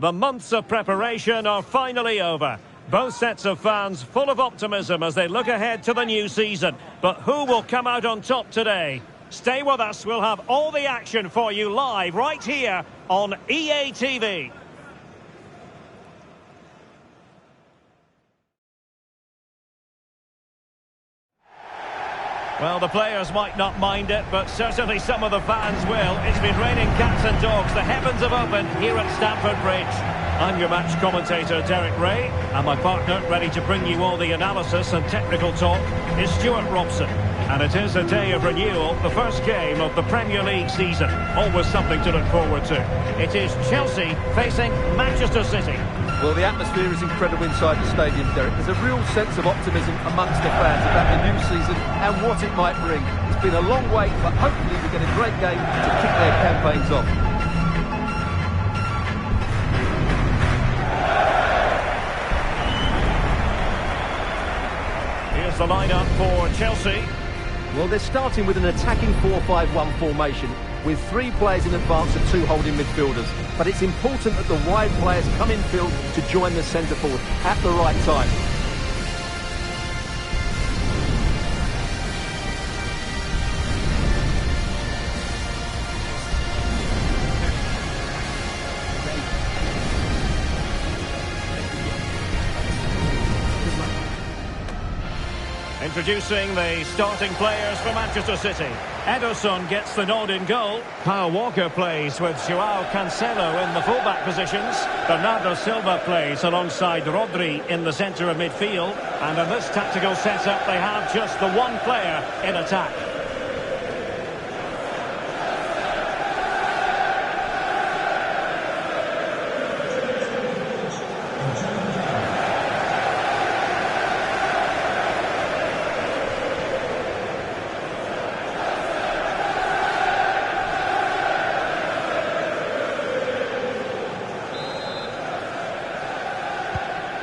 The months of preparation are finally over. Both sets of fans full of optimism as they look ahead to the new season. But who will come out on top today? Stay with us, we'll have all the action for you live right here on EA TV. Well, the players might not mind it, but certainly some of the fans will. It's been raining cats and dogs. The heavens have opened here at Stamford Bridge. I'm your match commentator, Derek Ray, and my partner, ready to bring you all the analysis and technical talk, is Stuart Robson. And it is a day of renewal, the first game of the Premier League season. Always something to look forward to. It is Chelsea facing Manchester City. Well, the atmosphere is incredible inside the stadium, Derek. There's a real sense of optimism amongst the fans about the new season and what it might bring. It's been a long wait, but hopefully we get a great game to kick their campaigns off. Here's the lineup for Chelsea. Well, they're starting with an attacking 4-5-1 formation with 3 players in advance of 2 holding midfielders. But it's important that the wide players come in field to join the centre forward at the right time. Introducing the starting players for Manchester City. Ederson gets the nod in goal. Kyle Walker plays with Joao Cancelo in the fullback positions. Bernardo Silva plays alongside Rodri in the centre of midfield. And in this tactical setup, they have just the one player in attack.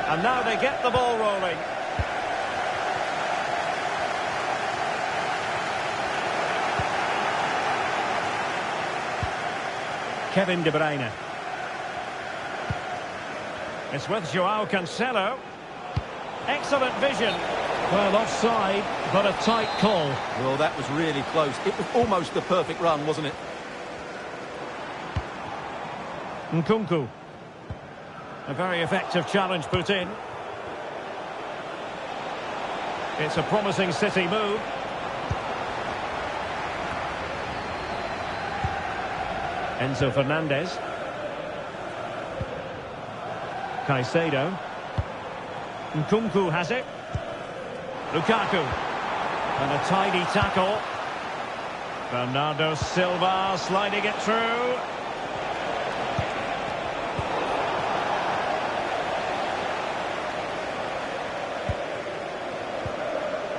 And now they get the ball rolling. Kevin De Bruyne. It's with Joao Cancelo. Excellent vision. Well, offside, but a tight call. Well, that was really close. It was almost the perfect run, wasn't it? Nkunku. A very effective challenge put in. It's a promising City move. Enzo Fernandez. Caicedo. Nkunku has it. Lukaku. And a tidy tackle. Bernardo Silva sliding it through.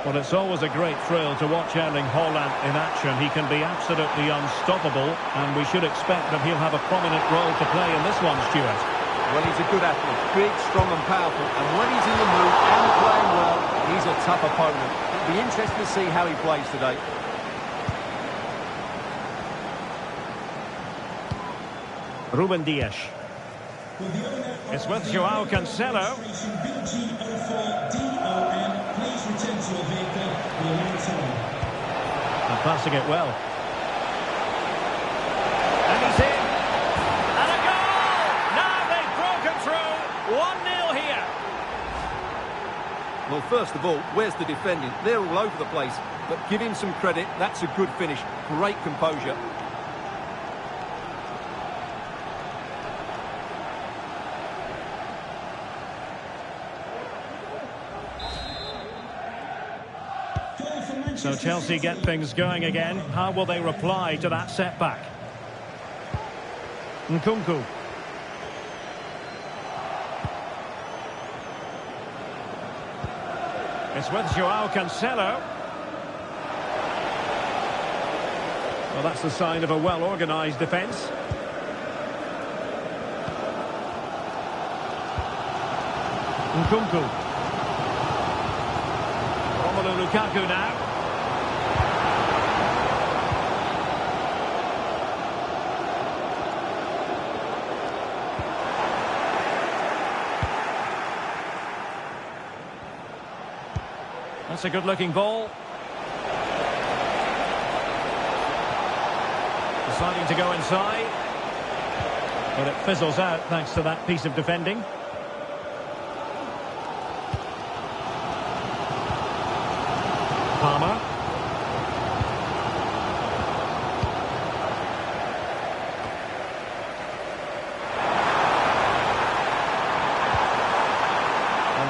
Well, it's always a great thrill to watch Erling Haaland in action. He can be absolutely unstoppable, and we should expect that he'll have a prominent role to play in this one, Stuart. Well, he's a good athlete, big, strong and powerful, and when he's in the mood and playing well, he's a tough opponent. It'll be interesting to see how he plays today. Ruben Dias. It's with Joao Cancelo. And passing it well. And he's in. And a goal! Now they've broken through. 1-0 here. Well, first of all, where's the defending? They're all over the place. But give him some credit. That's a good finish. Great composure. So Chelsea get things going again. How will they reply to that setback? Nkunku. It's with Joao Cancelo. Well, that's the sign of a well-organised defence. Nkunku. Romelu Lukaku now. That's a good-looking ball. Deciding to go inside. But it fizzles out thanks to that piece of defending. Palmer.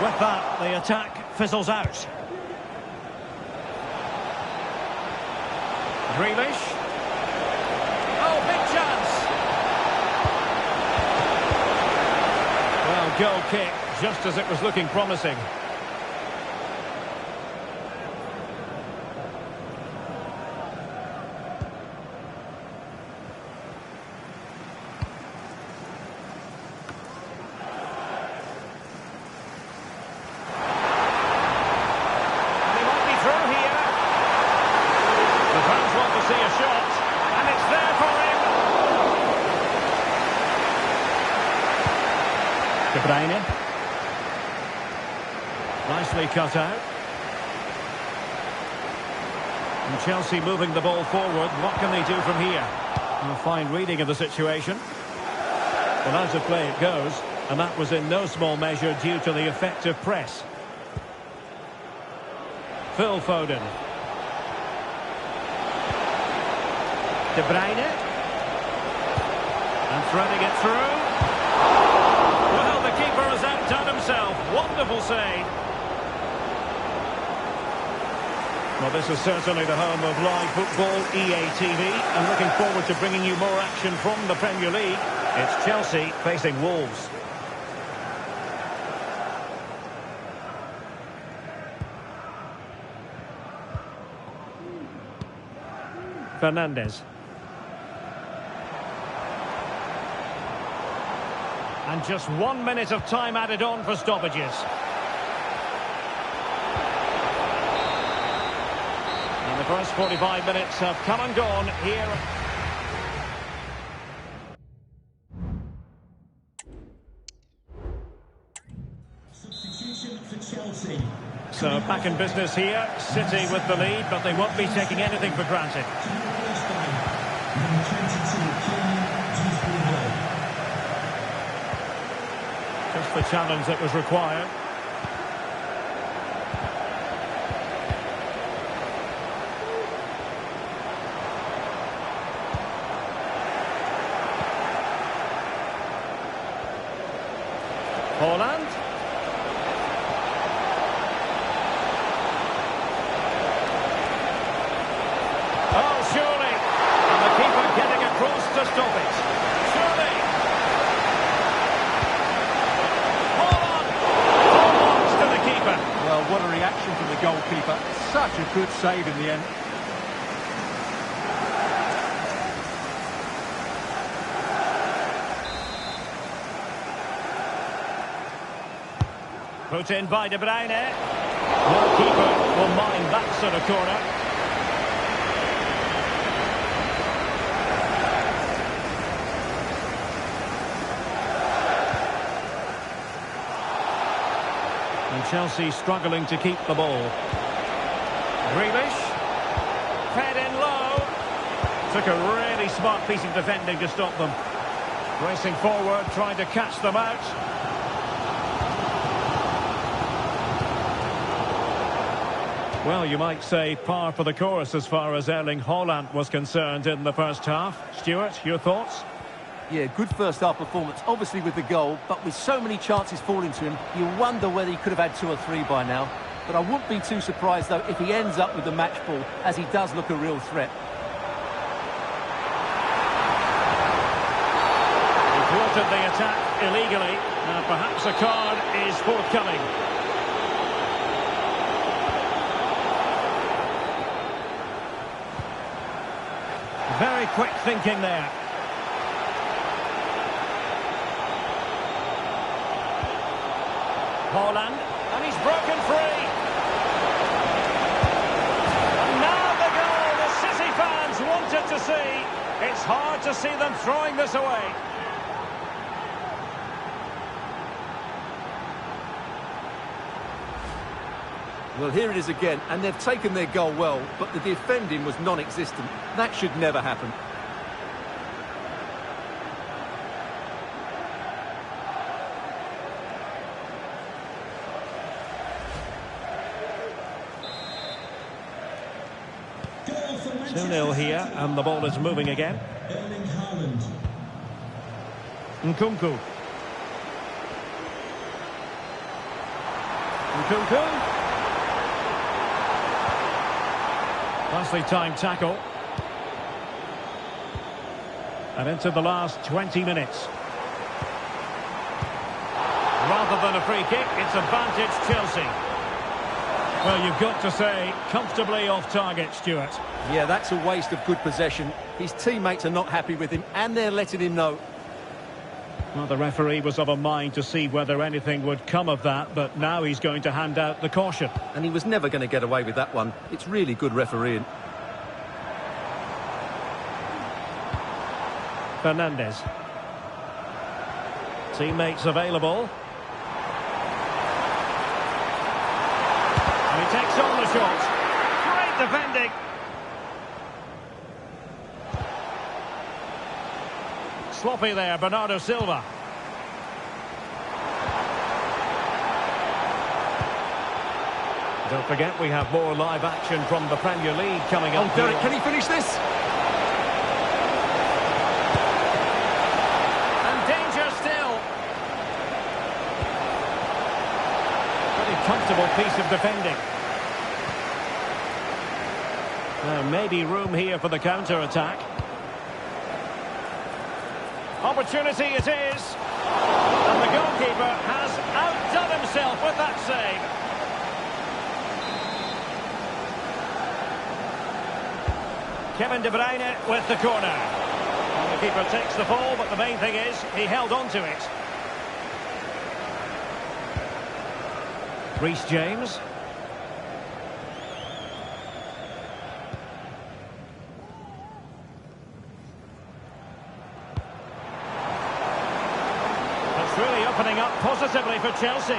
With that, the attack fizzles out. Grealish. Oh, big chance! Well, goal kick, just as it was looking promising. De Bruyne. Nicely cut out. And Chelsea moving the ball forward. What can they do from here? A fine reading of the situation. Well, out of play it goes. And that was in no small measure due to the effective press. Phil Foden. De Bruyne. And threading it through. Well, the keeper has outdone himself. Wonderful save. Well, this is certainly the home of live football, EA TV, and looking forward to bringing you more action from the Premier League. It's Chelsea facing Wolves. Fernandes. And just 1 minute of time added on for stoppages. And the first 45 minutes have come and gone here. Substitution for Chelsea. So back in business here, City with the lead, but they won't be taking anything for granted. Number 22, Kylian Mbappé. Just the challenge that was required. Haaland. Oh, surely. And the keeper getting across to stop it. Surely. Haaland to the keeper. Well, what a reaction from the goalkeeper. Such a good save in the end. Put in by De Bruyne. No keeper will mind that sort of corner. And Chelsea struggling to keep the ball. Grealish. Fed in low. Took a really smart piece of defending to stop them. Racing forward, trying to catch them out. Well, you might say par for the course as far as Erling Haaland was concerned in the first half. Stuart, your thoughts? Yeah, good first half performance, obviously with the goal, but with so many chances falling to him, you wonder whether he could have had 2 or 3 by now. But I wouldn't be too surprised, though, if he ends up with the match ball, as he does look a real threat. He thwarted the attack illegally. Now, perhaps a card is forthcoming. Very quick thinking there. Haaland, and he's broken free. And now the goal the City fans wanted to see. It's hard to see them throwing this away. Well, here it is again, and they've taken their goal well, but the defending was non-existent. That should never happen. Goal for Manchester 2-0 here, City. and the ball is moving again. Erling Haaland. Nkunku. Nkunku. Nicely timed tackle. And into the last 20 minutes. Rather than a free kick, it's advantage Chelsea. Well, you've got to say, comfortably off target, Stuart. Yeah, that's a waste of good possession. His teammates are not happy with him, and they're letting him know. Well, the referee was of a mind to see whether anything would come of that, but now he's going to hand out the caution. And he was never going to get away with that one. It's really good refereeing. Fernandes. Teammates available. And he takes on the shot. Great defending. Sloppy there, Bernardo Silva. Don't forget, we have more live action from the Premier League coming up. Oh, Derek, can he finish this? And danger still. Pretty comfortable piece of defending. Maybe room here for the counter-attack. Opportunity it is. And the goalkeeper has outdone himself with that save. Kevin De Bruyne with the corner. And the keeper takes the fall, but the main thing is he held on to it. Reece James. That's really opening up positively for Chelsea.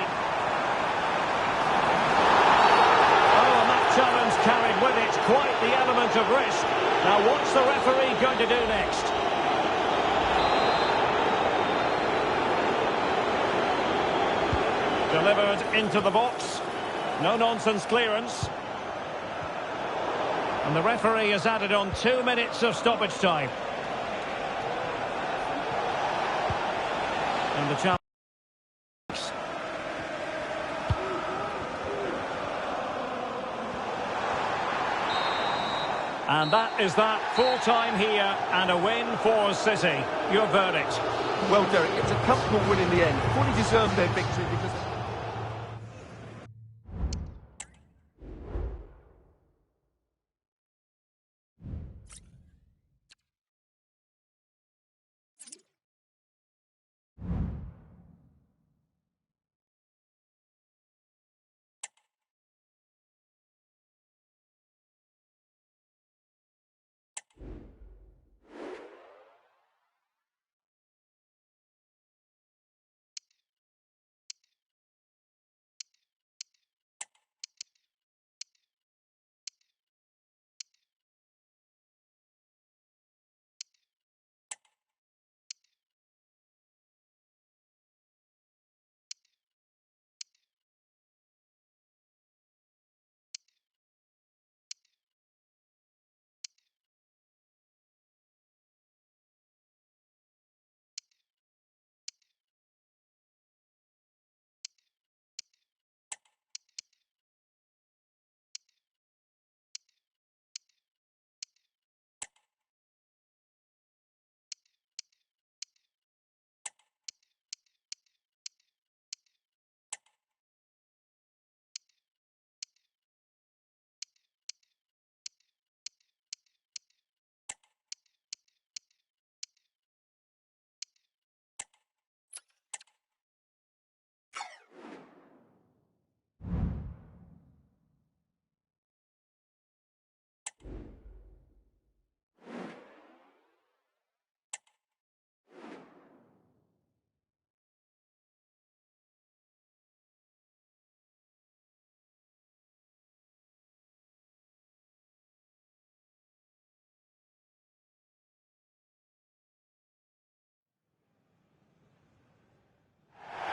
Oh, and that challenge carried with it quite the element of risk. Now, what's the referee going to do next? Delivered into the box. No-nonsense clearance. And the referee has added on 2 minutes of stoppage time. And the challenge. And that is that, full time here and a win for City. Your verdict? Well, Derek, it's a comfortable win in the end. Fully deserved their victory because...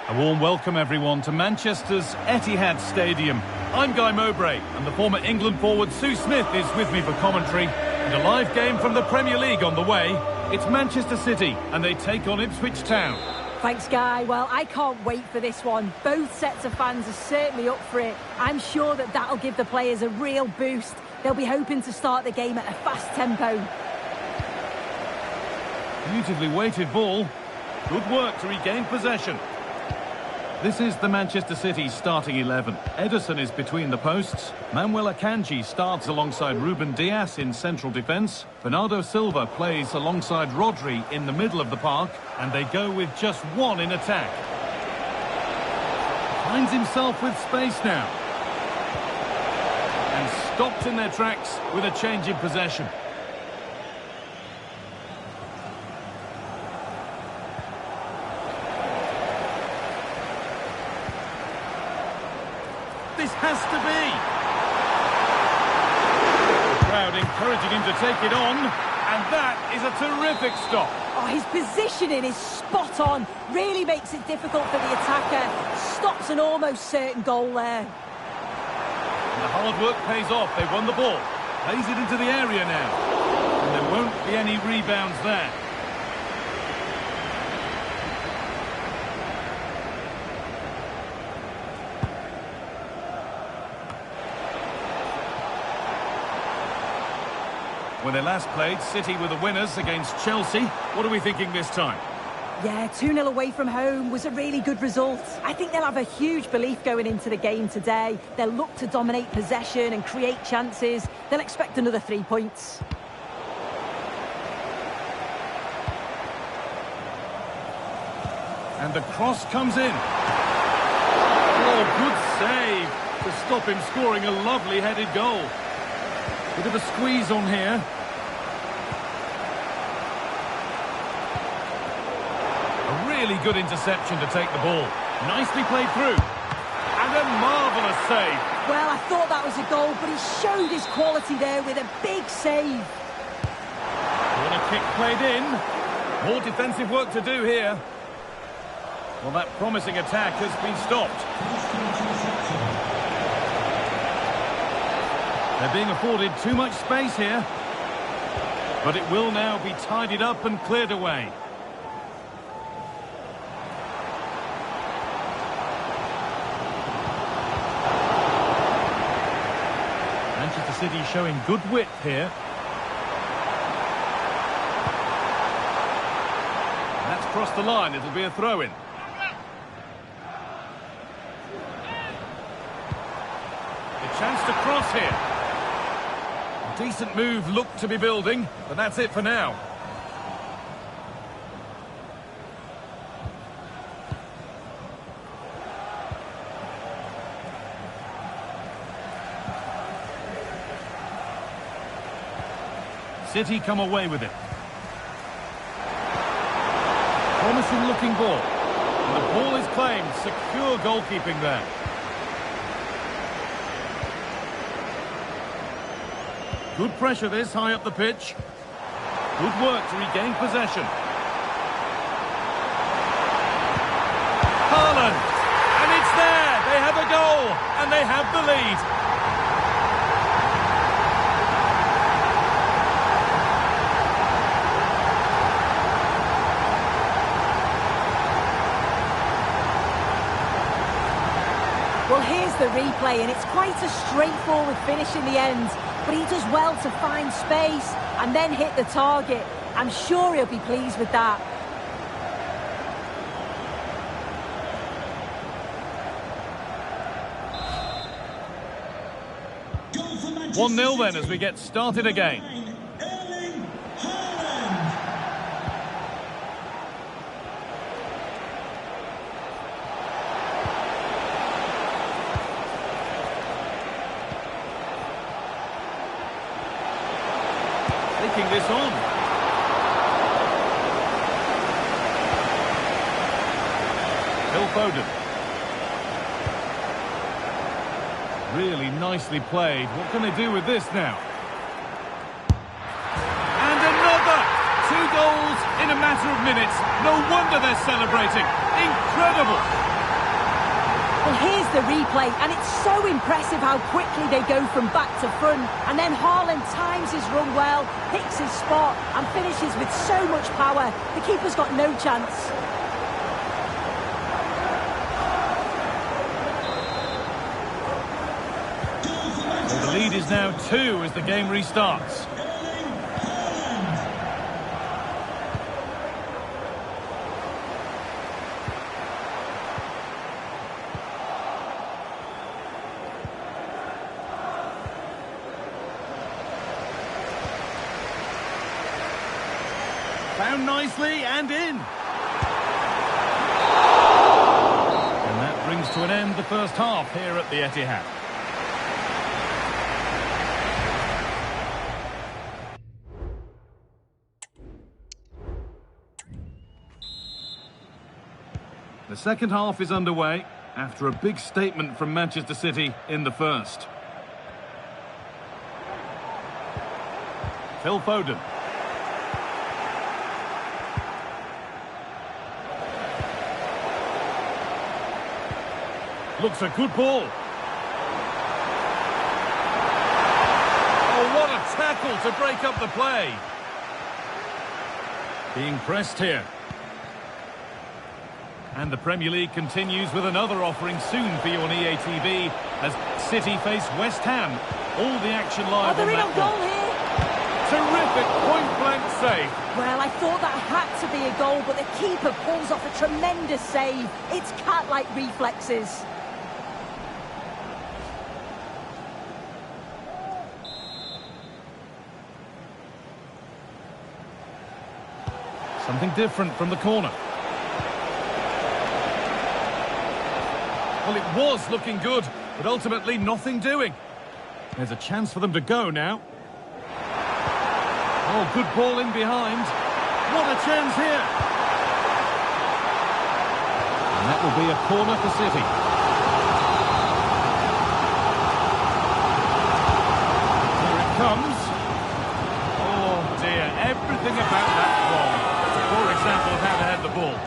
A warm welcome, everyone, to Manchester's Etihad Stadium. I'm Guy Mowbray, and the former England forward Sue Smith is with me for commentary. And a live game from the Premier League on the way. It's Manchester City, and they take on Ipswich Town. Thanks, Guy. Well, I can't wait for this one. Both sets of fans are certainly up for it. I'm sure that that'll give the players a real boost. They'll be hoping to start the game at a fast tempo. Beautifully weighted ball. Good work to regain possession. This is the Manchester City starting 11. Ederson is between the posts. Manuel Akanji starts alongside Ruben Dias in central defence. Bernardo Silva plays alongside Rodri in the middle of the park. And they go with just one in attack. Finds himself with space now. And stopped in their tracks with a change in possession. This has to be. The crowd encouraging him to take it on, and that is a terrific stop. Oh, his positioning is spot on. Really makes it difficult for the attacker. Stops an almost certain goal there. And the hard work pays off. They've won the ball. Plays it into the area now. And there won't be any rebounds there. When they last played, City were the winners against Chelsea. What are we thinking this time? Yeah, 2-0 away from home was a really good result. I think they'll have a huge belief going into the game today. They'll look to dominate possession and create chances. They'll expect another 3 points. And the cross comes in. Oh, good save to stop him scoring a lovely headed goal. Bit of a squeeze on here. A really good interception to take the ball. Nicely played through. And a marvellous save. Well, I thought that was a goal, but he showed his quality there with a big save. Corner kick played in. More defensive work to do here. Well, that promising attack has been stopped. They're being afforded too much space here. But it will now be tidied up and cleared away. Manchester City showing good width here. That's crossed the line. It'll be a throw-in. A chance to cross here. Decent move looked to be building, but that's it for now. City come away with it. Promising looking ball. And the ball is claimed. Secure goalkeeping there. Good pressure this, high up the pitch. Good work to regain possession. Haaland! And it's there! They have a goal! And they have the lead! Well, here's the replay, and it's quite a straightforward finish in the end. But he does well to find space and then hit the target. I'm sure he'll be pleased with that. 1-0 then as we get started again. Erling Haaland. Taking this on. Phil Foden. Really nicely played. What can they do with this now? And another! 2 goals in a matter of minutes. No wonder they're celebrating. Incredible! Well, here's the replay, and it's so impressive how quickly they go from back to front. And then Haaland times his run well, picks his spot, and finishes with so much power. The keeper's got no chance. is now 2 as the game restarts. Found nicely and in. And that brings to an end the first half here at the Etihad. The second half is underway after a big statement from Manchester City in the first. Phil Foden. Looks a good ball. Oh, what a tackle to break up the play. Being pressed here. And the Premier League continues with another offering soon for you on EA TV as City face West Ham. All the action live on they're in that on goal one. here. Terrific point-blank save. Well, I thought that had to be a goal, but the keeper pulls off a tremendous save. It's cat-like reflexes. Something different from the corner. Well, it was looking good, but ultimately nothing doing. There's a chance for them to go now. Oh, good ball in behind. What a chance here. And that will be a corner for City. Here it comes. Oh dear, everything about that wrong. It's a poor example of how to head the ball.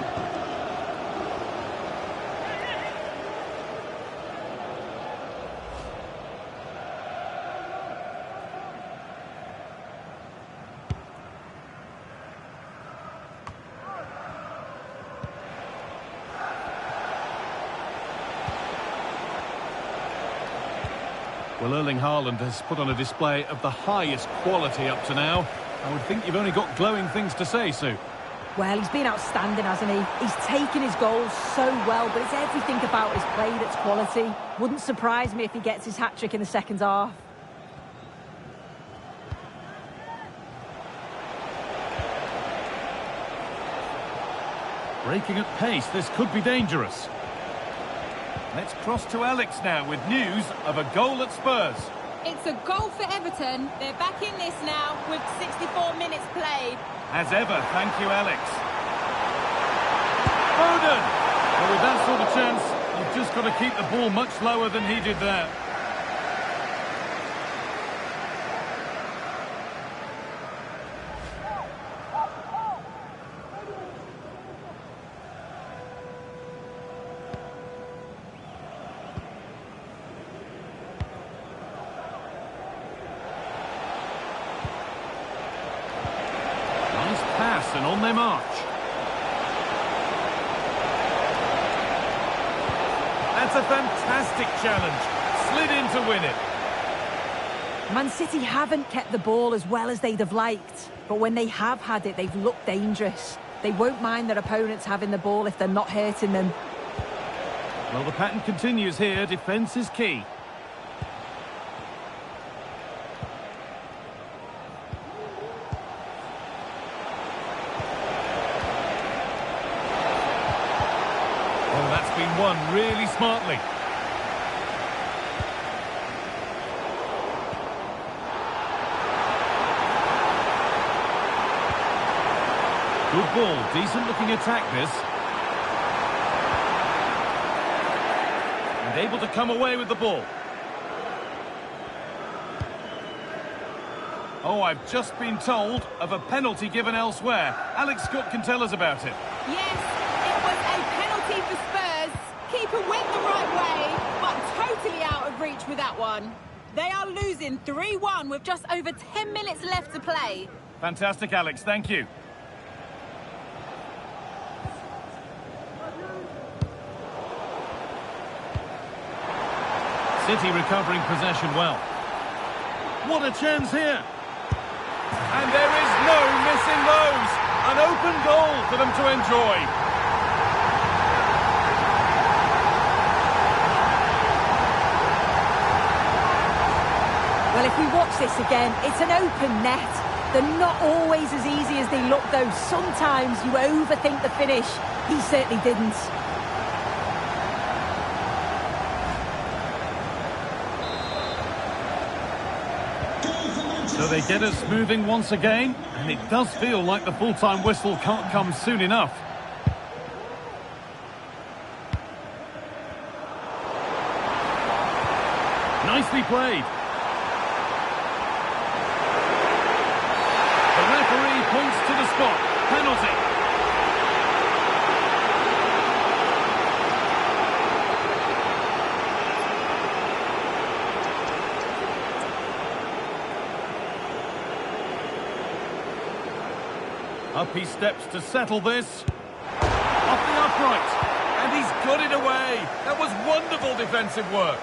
Well, Erling Haaland has put on a display of the highest quality up to now. I would think you've only got glowing things to say, Sue. Well, he's been outstanding, hasn't he? He's taken his goals so well, but it's everything about his play that's quality. Wouldn't surprise me if he gets his hat-trick in the second half. Breaking at pace, this could be dangerous. Let's cross to Alex now with news of a goal at Spurs. It's a goal for Everton. They're back in this now with 64 minutes played. As ever, thank you, Alex. Foden! Well, with that sort of chance, you've just got to keep the ball much lower than he did there. Pass and on they march. That's a fantastic challenge. Slid in to win it. Man City haven't kept the ball as well as they'd have liked, but when they have had it, they've looked dangerous. They won't mind their opponents having the ball if they're not hurting them. Well, the pattern continues here. Defence is key. Been won really smartly. Good ball, decent looking attack this. And able to come away with the ball. Oh, I've just been told of a penalty given elsewhere. Alex Scott can tell us about it. Yes, it was a penalty for Spurs. Keeper went the right way, but totally out of reach with that one. They are losing 3-1 with just over 10 minutes left to play. Fantastic, Alex. Thank you. City recovering possession well. What a chance here. And there is no missing those. An open goal for them to enjoy. Well, if we watch this again, it's an open net. They're not always as easy as they look, though. Sometimes you overthink the finish. He certainly didn't. So they get us moving once again, and it does feel like the full-time whistle can't come soon enough. Nicely played. The referee points to the spot. Penalty. Up he steps to settle this. Off the upright. And he's got it away. That was wonderful defensive work.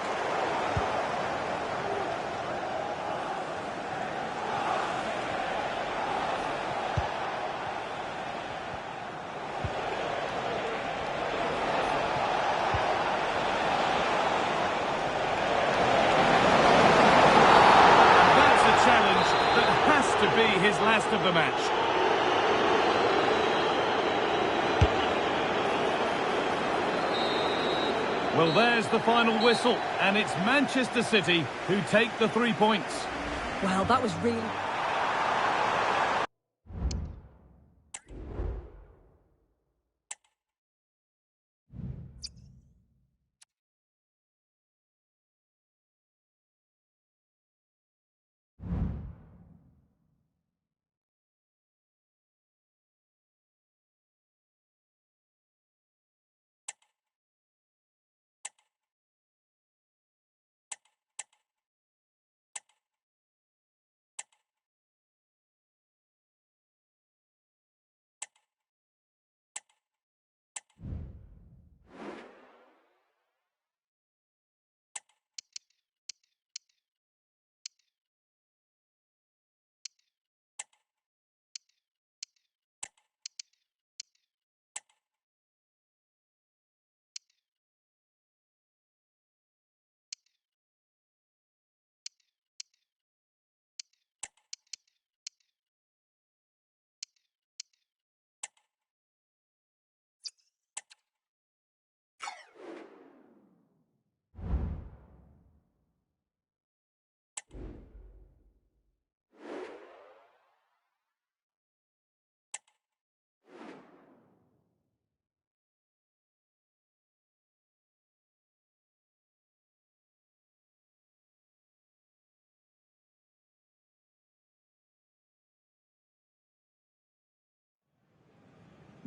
That's a challenge that has to be his last of the match. Well, there's the final whistle, and it's Manchester City who take the 3 points. Well, that was really...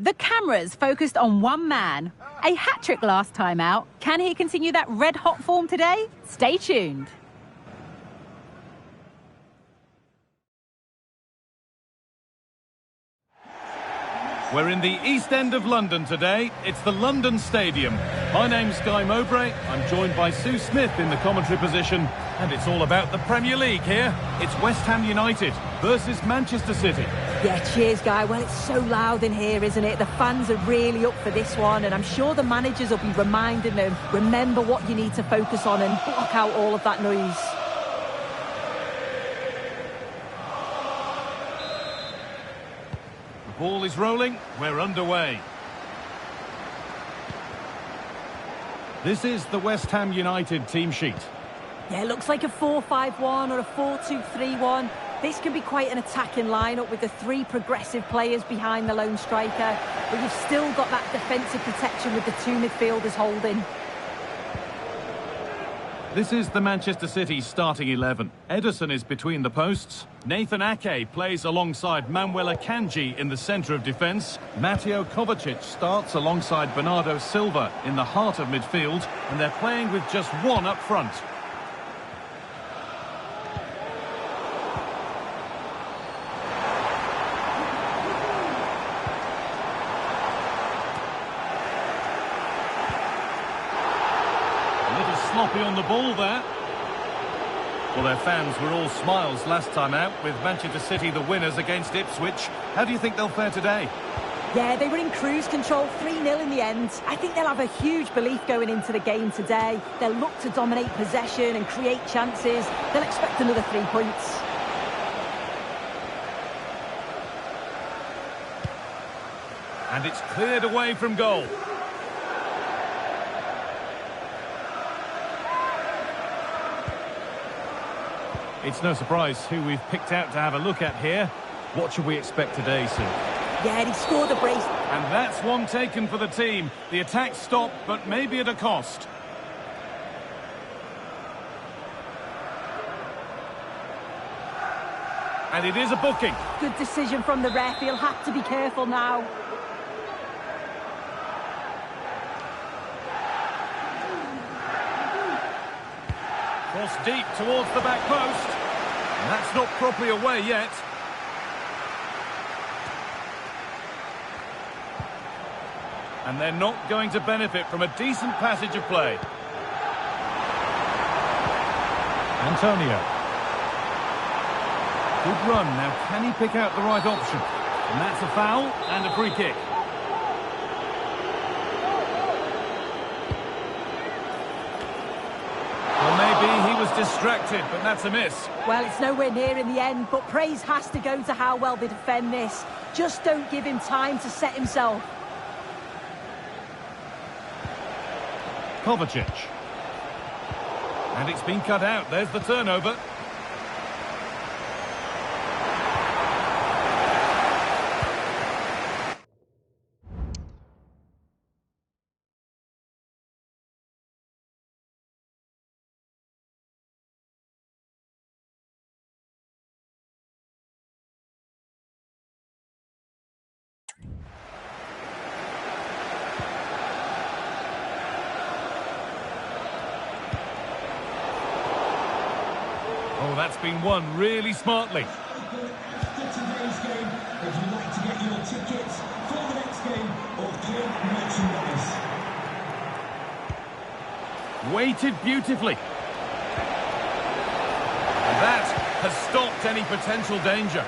The cameras focused on one man. A hat-trick last time out. Can he continue that red-hot form today? Stay tuned. We're in the East End of London today. It's the London Stadium. My name's Guy Mowbray. I'm joined by Sue Smith in the commentary position. And it's all about the Premier League here. It's West Ham United versus Manchester City. Yeah, cheers, Guy. Well, it's so loud in here, isn't it? The fans are really up for this one, and I'm sure the managers will be reminding them, remember what you need to focus on and block out all of that noise. The ball is rolling. We're underway. This is the West Ham United team sheet. Yeah, it looks like a 4-5-1 or a 4-2-3-1. This can be quite an attacking lineup with the three progressive players behind the lone striker, but you've still got that defensive protection with the two midfielders holding. This is the Manchester City starting 11. Ederson is between the posts. Nathan Ake plays alongside Manuel Akanji in the centre of defence. Mateo Kovacic starts alongside Bernardo Silva in the heart of midfield, and they're playing with just one up front. Sloppy on the ball there. Well, their fans were all smiles last time out, with Manchester City the winners against Ipswich. How do you think they'll fare today? Yeah, they were in cruise control 3-0 in the end. I think they'll have a huge belief going into the game today. They'll look to dominate possession and create chances. They'll expect another 3 points. And it's cleared away from goal. It's no surprise who we've picked out to have a look at here. What should we expect today, Sue? Yeah, he scored a brace. And that's one taken for the team. The attack stopped, but maybe at a cost. And it is a booking. Good decision from the ref. He'll have to be careful now. Cross deep towards the back post. And that's not properly away yet. And they're not going to benefit from a decent passage of play. Antonio. Good run. Now, can he pick out the right option? And that's a foul and a free kick. Well, maybe he was distracted, but that's a miss. Well, it's nowhere near in the end, but praise has to go to how well they defend this. Just don't give him time to set himself. Kovacic. And it's been cut out. There's the turnover. Oh, that's been won really smartly. After today's game, if you'd like to get your tickets for the next game or club merchandise. Weighted beautifully. And that has stopped any potential danger.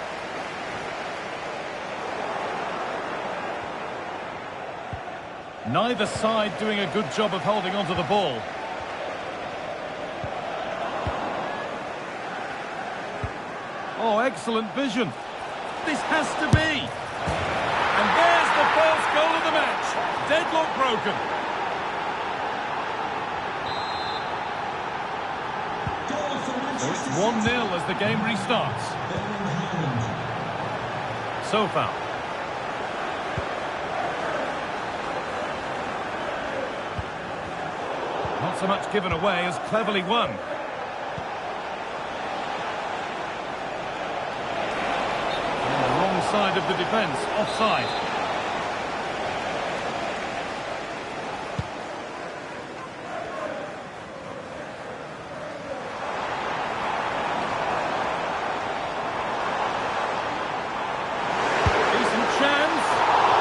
Neither side doing a good job of holding onto the ball. Oh, excellent vision. This has to be. And there's the first goal of the match. Deadlock broken. So it's 1-0 as the game restarts. So far. Not so much given away as cleverly won. Side of the defence, offside. Decent chance.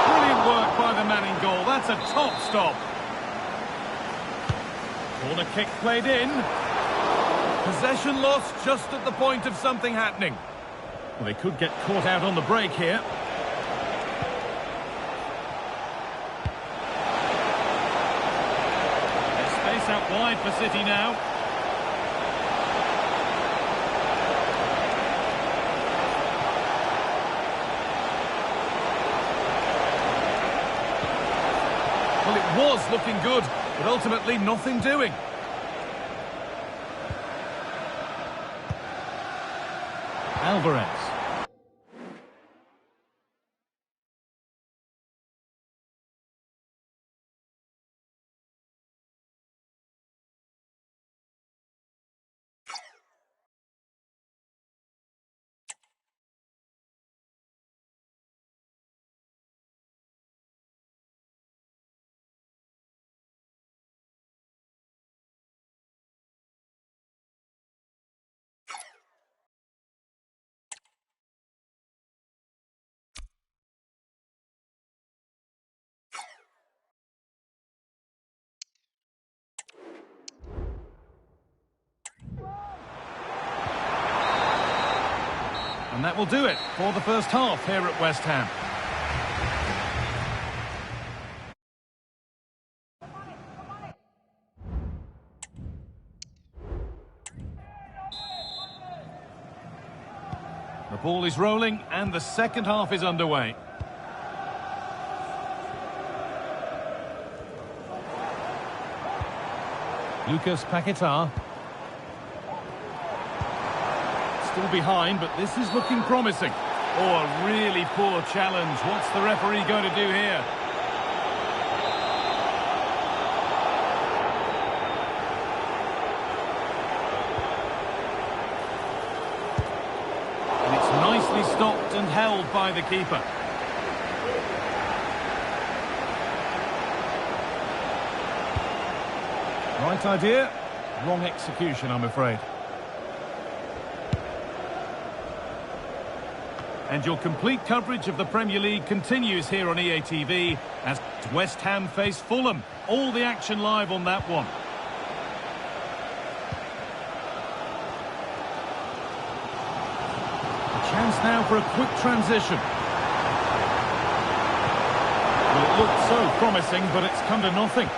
Brilliant work by the man in goal. That's a top stop. Corner kick played in. Possession lost just at the point of something happening. Well, they could get caught out on the break here. There's space out wide for City now. Well, it was looking good, but ultimately nothing doing. Alvarez. That will do it for the first half here at West Ham. The ball is rolling and the second half is underway. Lucas Paquetá. Still behind, but this is looking promising. Oh, a really poor challenge. What's the referee going to do here? And it's nicely stopped and held by the keeper. Right idea, wrong execution, I'm afraid. And your complete coverage of the Premier League continues here on EA TV as West Ham face Fulham. All the action live on that one. A chance now for a quick transition. Well, it looked so promising, but it's come to nothing.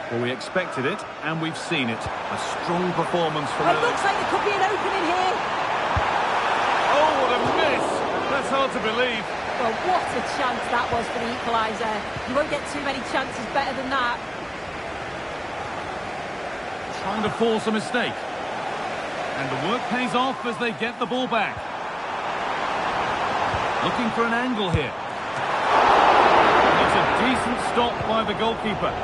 Well, we expected it, and we've seen it. A strong performance from... It looks like there could be an opening here. Oh, what a miss! That's hard to believe. Well, what a chance that was for the equaliser. You won't get too many chances better than that. Trying to force a mistake. And the work pays off as they get the ball back. Looking for an angle here. It's a decent stop by the goalkeeper.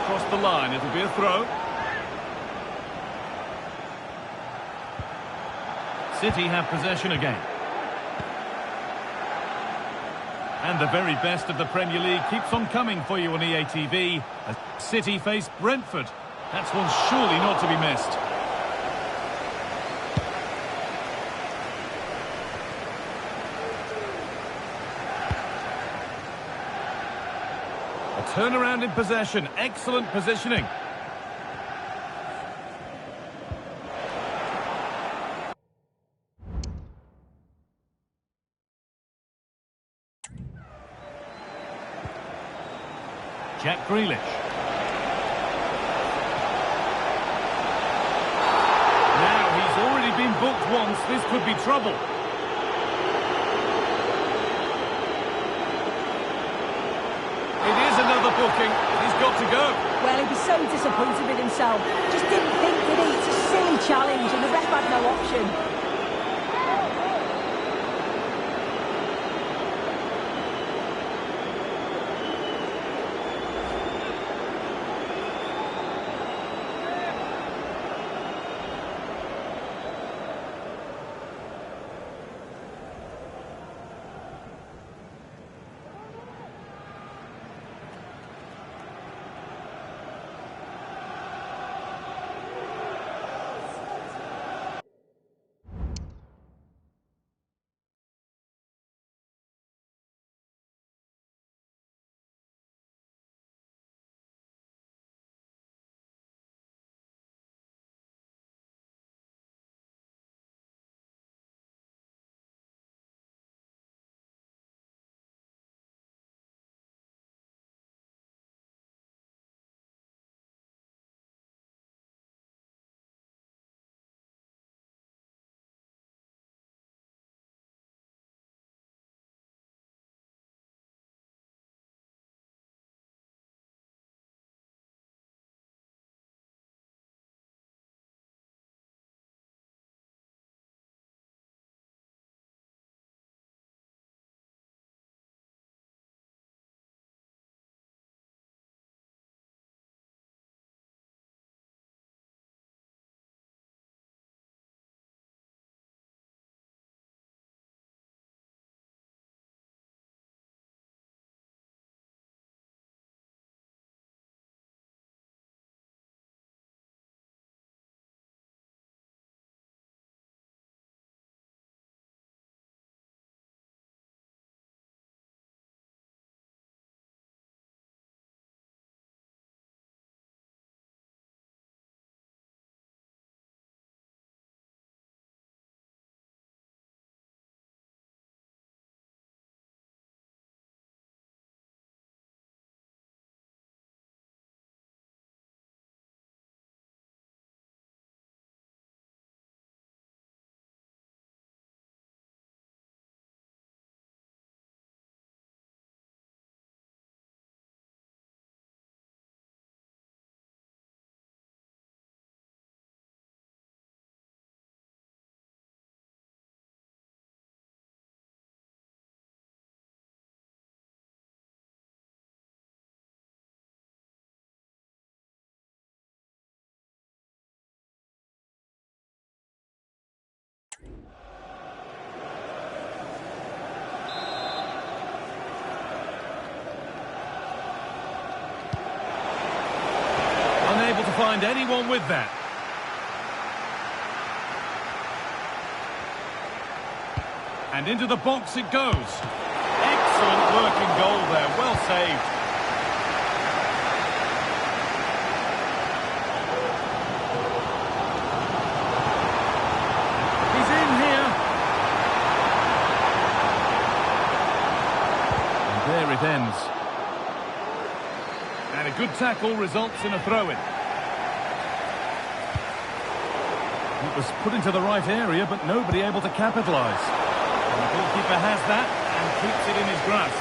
Across the line, it'll be a throw. City have possession again. And the very best of the Premier League keeps on coming for you on EA TV as City face Brentford. That's one surely not to be missed. Turnaround in possession, excellent positioning. Jack Grealish. Now he's already been booked once, this could be trouble. Another booking, he's got to go. Well, he'd be so disappointed with himself. Just didn't think, did he? It's a silly challenge and the ref had no option. find anyone with that. And into the box it goes. Excellent working goal there, well saved. He's in here. And there it ends. And a good tackle results in a throw-in. It was put into the right area, but nobody able to capitalise. And the goalkeeper has that and keeps it in his grasp.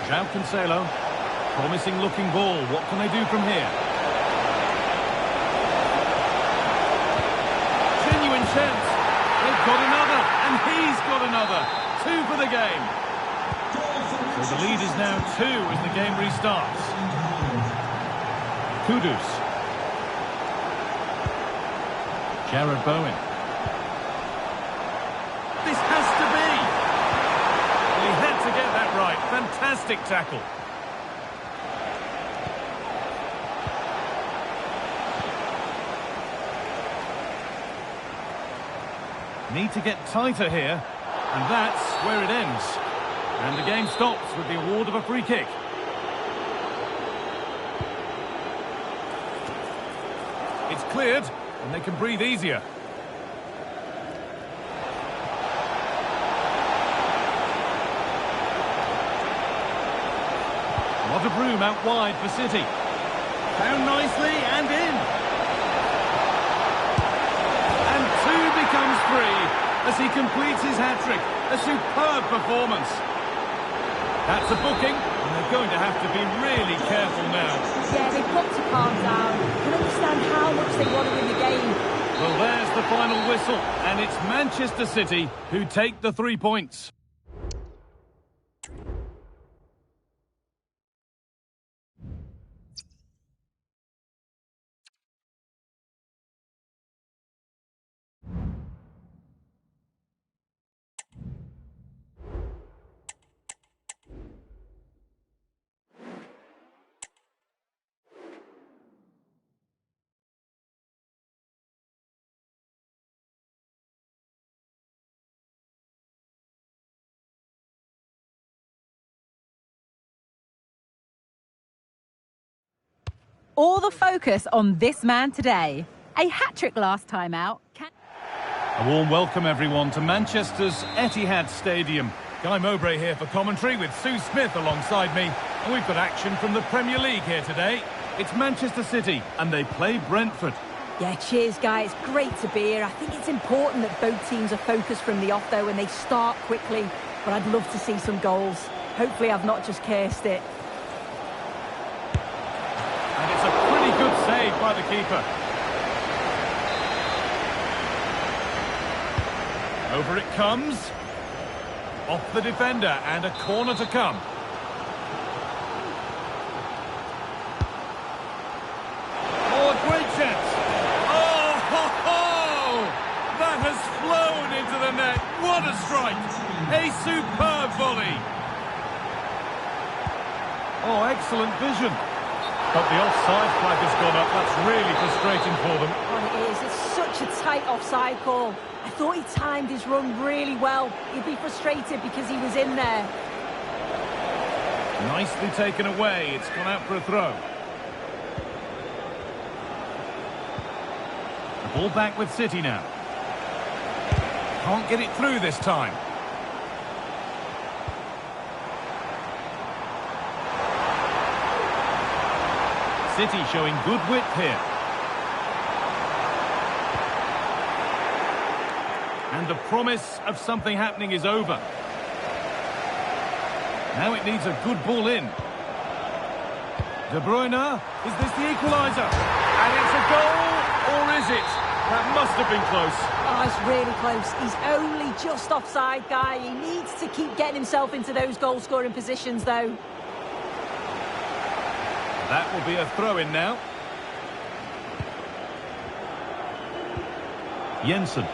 João Cancelo. Promising looking ball. What can they do from here? Genuine chance. They've got another. And he's got another. 2 for the game. So the lead is now 2 as the game restarts. Kudus. Jared Bowen. This has to be! Well, he had to get that right. Fantastic tackle. Need to get tighter here. And that's where it ends. And the game stops with the award of a free kick. It's cleared, and they can breathe easier. A lot of room out wide for City. Found nicely and in. And 2 becomes 3 as he completes his hat-trick. A superb performance. That's a booking, and they're going to have to be really careful now. Yeah, they've got to calm down. Can understand how much they want to win the game. Well, there's the final whistle, and it's Manchester City who take the 3 points. All the focus on this man today. A hat-trick last time out. A warm welcome, everyone, to Manchester's Etihad Stadium. Guy Mowbray here for commentary with Sue Smith alongside me. And we've got action from the Premier League here today. It's Manchester City, and they play Brentford. Yeah, cheers, guys. It's great to be here. I think it's important that both teams are focused from the off, though, and they start quickly. But I'd love to see some goals. Hopefully I've not just cursed it. And it's a pretty good save by the keeper. Over it comes. Off the defender, and a corner to come. Oh, great chance. Oh, ho, ho! That has flown into the net. What a strike. A superb volley. Oh, excellent vision. But the offside flag has gone up. That's really frustrating for them. Oh, it is. It's such a tight offside call. I thought he timed his run really well. He'd be frustrated because he was in there. Nicely taken away. It's gone out for a throw. The ball back with City now. Can't get it through this time. City showing good width here. And the promise of something happening is over. Now it needs a good ball in. De Bruyne, is this the equaliser? And it's a goal, or is it? That must have been close. Oh, it's really close. He's only just offside, guy. He needs to keep getting himself into those goal-scoring positions, though. That will be a throw-in now. Jensen.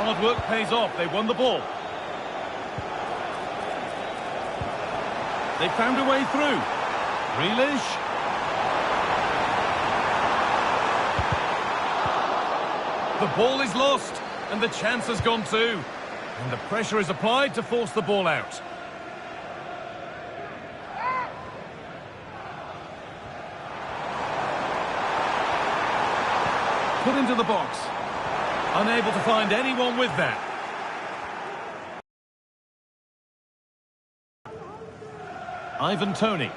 hard work pays off. They won the ball. They found a way through. Grealish. The ball is lost, and the chance has gone too. And the pressure is applied to force the ball out. Put into the box. Unable to find anyone with that. Ivan Toney.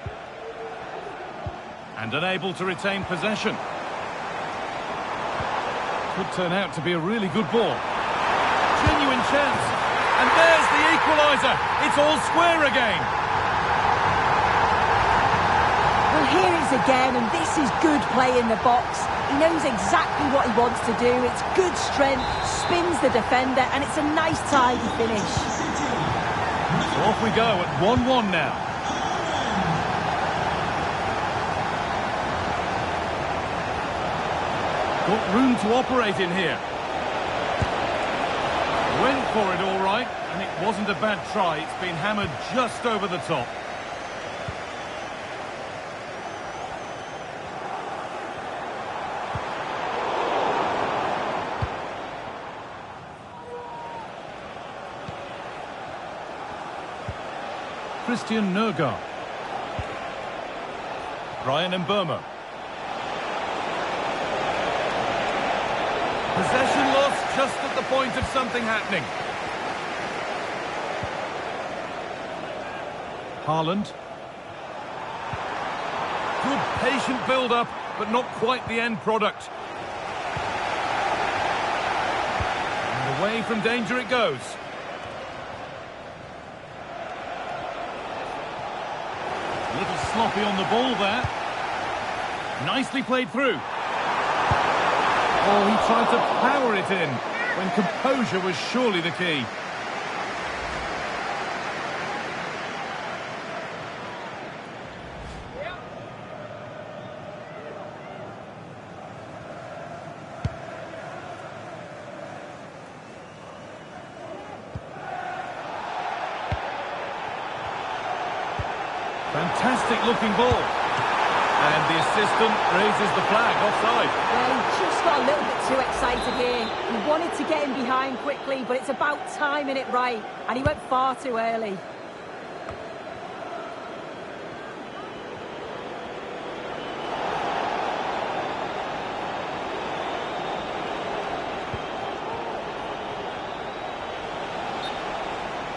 And unable to retain possession. Could turn out to be a really good ball. Genuine chance. And there's the equaliser. It's all square again. Well, here it is again, and this is good play in the box. He knows exactly what he wants to do. It's good strength, spins the defender, and it's a nice tidy finish. So off we go at 1-1 now. Got room to operate in here. Went for it all right, and it wasn't a bad try. It's been hammered just over the top. Christian Nørgaard. Bryan Mbeumo. Possession lost just at the point of something happening. Haaland. Good patient build-up, but not quite the end product. And away from danger it goes. A little sloppy on the ball there. Nicely played through. Oh, he tried to power it in, when composure was surely the key. Fantastic looking ball. And the assistant raises the flag, offside. Well, he just got a little bit too excited here. He wanted to get him behind quickly, but it's about timing it right, and he went far too early.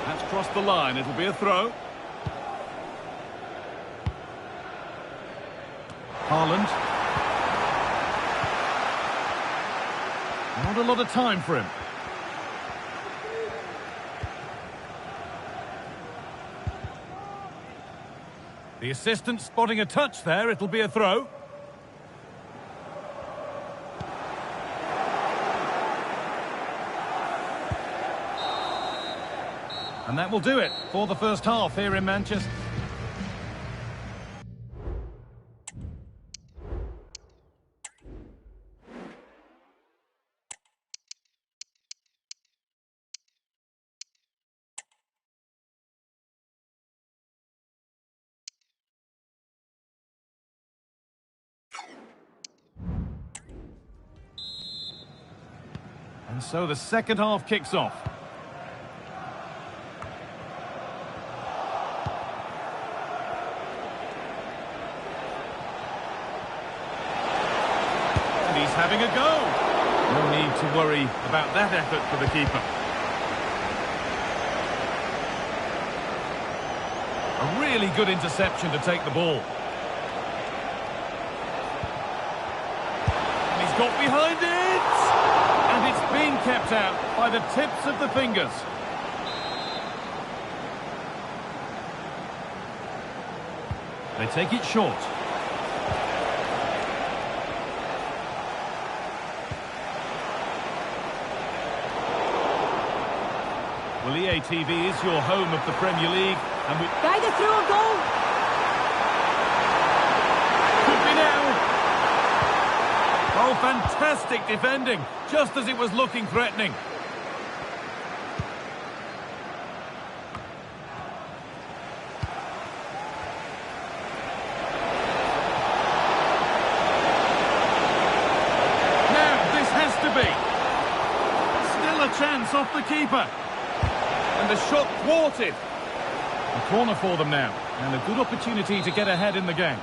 That's crossed the line, it'll be a throw. Haaland. Not a lot of time for him. The assistant spotting a touch there, it'll be a throw. And that will do it for the first half here in Manchester. And so the second half kicks off. And he's having a go. No need to worry about that effort for the keeper. A really good interception to take the ball. And he's got behind it! And it's been kept out by the tips of the fingers. They take it short. Well, EA TV is your home of the Premier League, and we... Guide it through a goal! Could be now! Oh, fantastic defending, just as it was looking threatening. Still a chance off the keeper. And the shot thwarted. A corner for them now, and a good opportunity to get ahead in the game.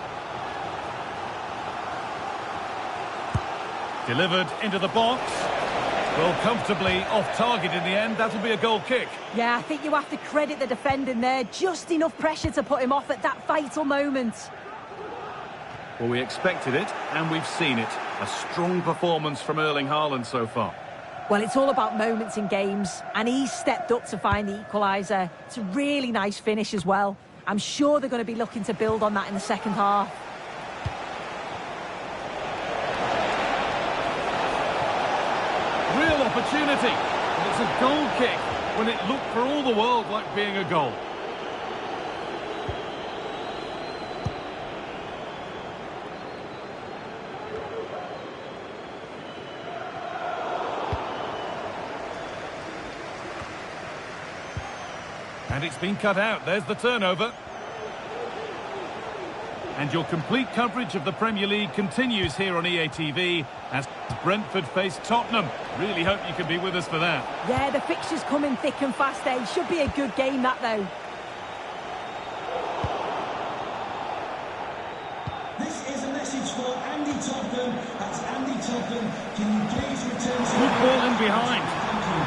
Delivered into the box. Well, comfortably off target in the end. That'll be a goal kick. Yeah, I think you have to credit the defending there. Just enough pressure to put him off at that vital moment. Well, we expected it, and we've seen it. A strong performance from Erling Haaland so far. Well, it's all about moments in games, and he's stepped up to find the equaliser. It's a really nice finish as well. I'm sure they're going to be looking to build on that in the second half. Real opportunity. And it's a goal kick when it looked for all the world like being a goal. And it's been cut out. There's the turnover. And your complete coverage of the Premier League continues here on EA TV as Brentford face Tottenham. Really hope you can be with us for that. Yeah, the fixtures coming thick and fast, eh? Should be a good game, that, though. This is a message for Andy Topham. That's Andy Topham. Can you please return to... Good ball in behind. Thank you.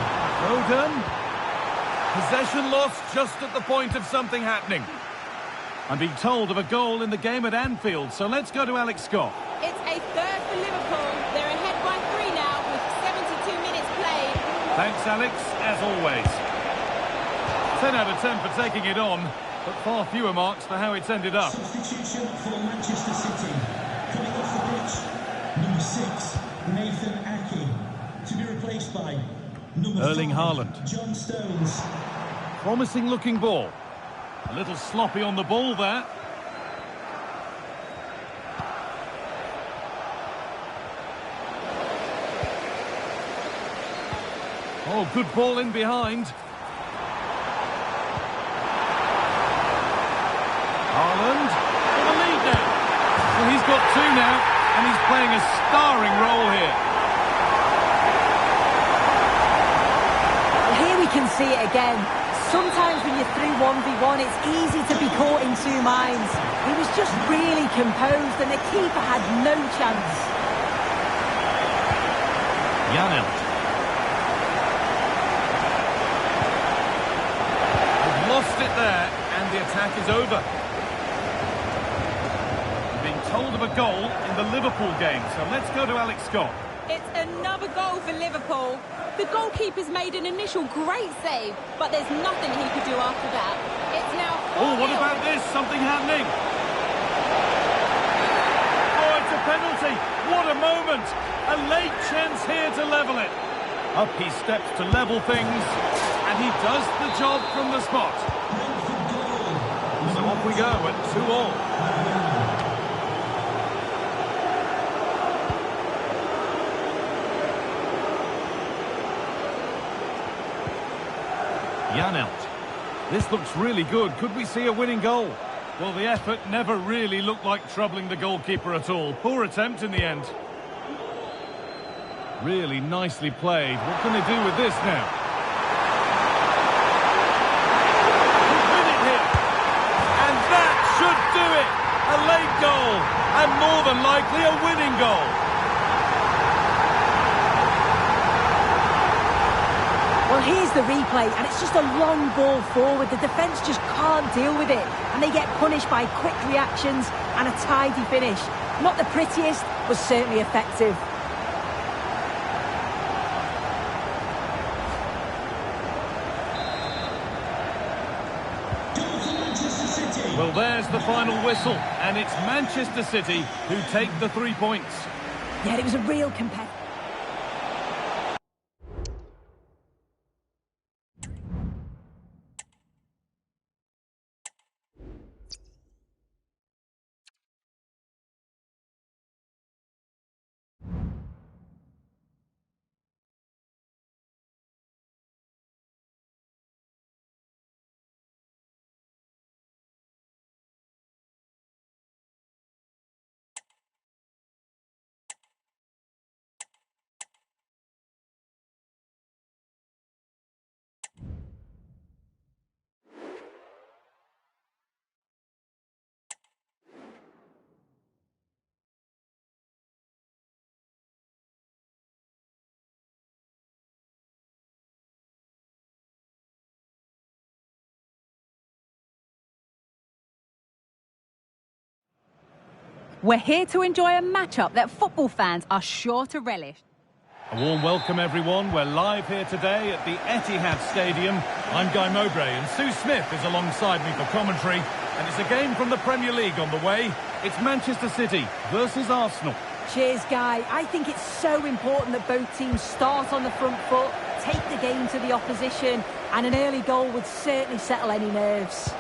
Well done. Possession lost just at the point of something happening. I'm being told of a goal in the game at Anfield, so let's go to Alex Scott. It's a third for Liverpool. They're ahead by 3 now with 72 minutes played. Thanks, Alex, as always. 10 out of 10 for taking it on, but far fewer marks for how it's ended up. Substitution for Manchester City. Coming off the pitch, number 6, Nathan Ake. To be replaced by number Erling 5, Haaland. John Stones. Promising looking ball. A little sloppy on the ball there. Oh, good ball in behind. Haaland for the lead now. Well, he's got 2 now, and he's playing a starring role here. Well, here we can see it again. Sometimes when you're through 1v1, it's easy to be caught in 2 minds. He was just really composed, and the keeper had no chance. Janelt. They've lost it there, and the attack is over. Being told of a goal in the Liverpool game, so let's go to Alex Scott. It's another goal for Liverpool. The goalkeeper's made an initial great save, but there's nothing he could do after that. It's now 4-0. Oh, what about this? Something happening. Oh, it's a penalty. What a moment. A late chance here to level it. Up he steps to level things, and he does the job from the spot. So off we go at 2-2. Janelt. This looks really good. Could we see a winning goal? Well, the effort never really looked like troubling the goalkeeper at all. Poor attempt in the end. Really nicely played. What can they do with this now? Could win it here. And that should do it. A late goal. And more than likely a winning goal. Well, here's the replay, and it's just a long ball forward. The defence just can't deal with it, and they get punished by quick reactions and a tidy finish. Not the prettiest, but certainly effective. Well, there's the final whistle, and it's Manchester City who take the 3 points. Yeah, it was a real competitive. We're here to enjoy a matchup that football fans are sure to relish. A warm welcome, everyone. We're live here today at the Etihad Stadium. I'm Guy Mowbray, and Sue Smith is alongside me for commentary. And it's a game from the Premier League on the way. It's Manchester City versus Arsenal. Cheers, Guy. I think it's so important that both teams start on the front foot, take the game to the opposition, and an early goal would certainly settle any nerves.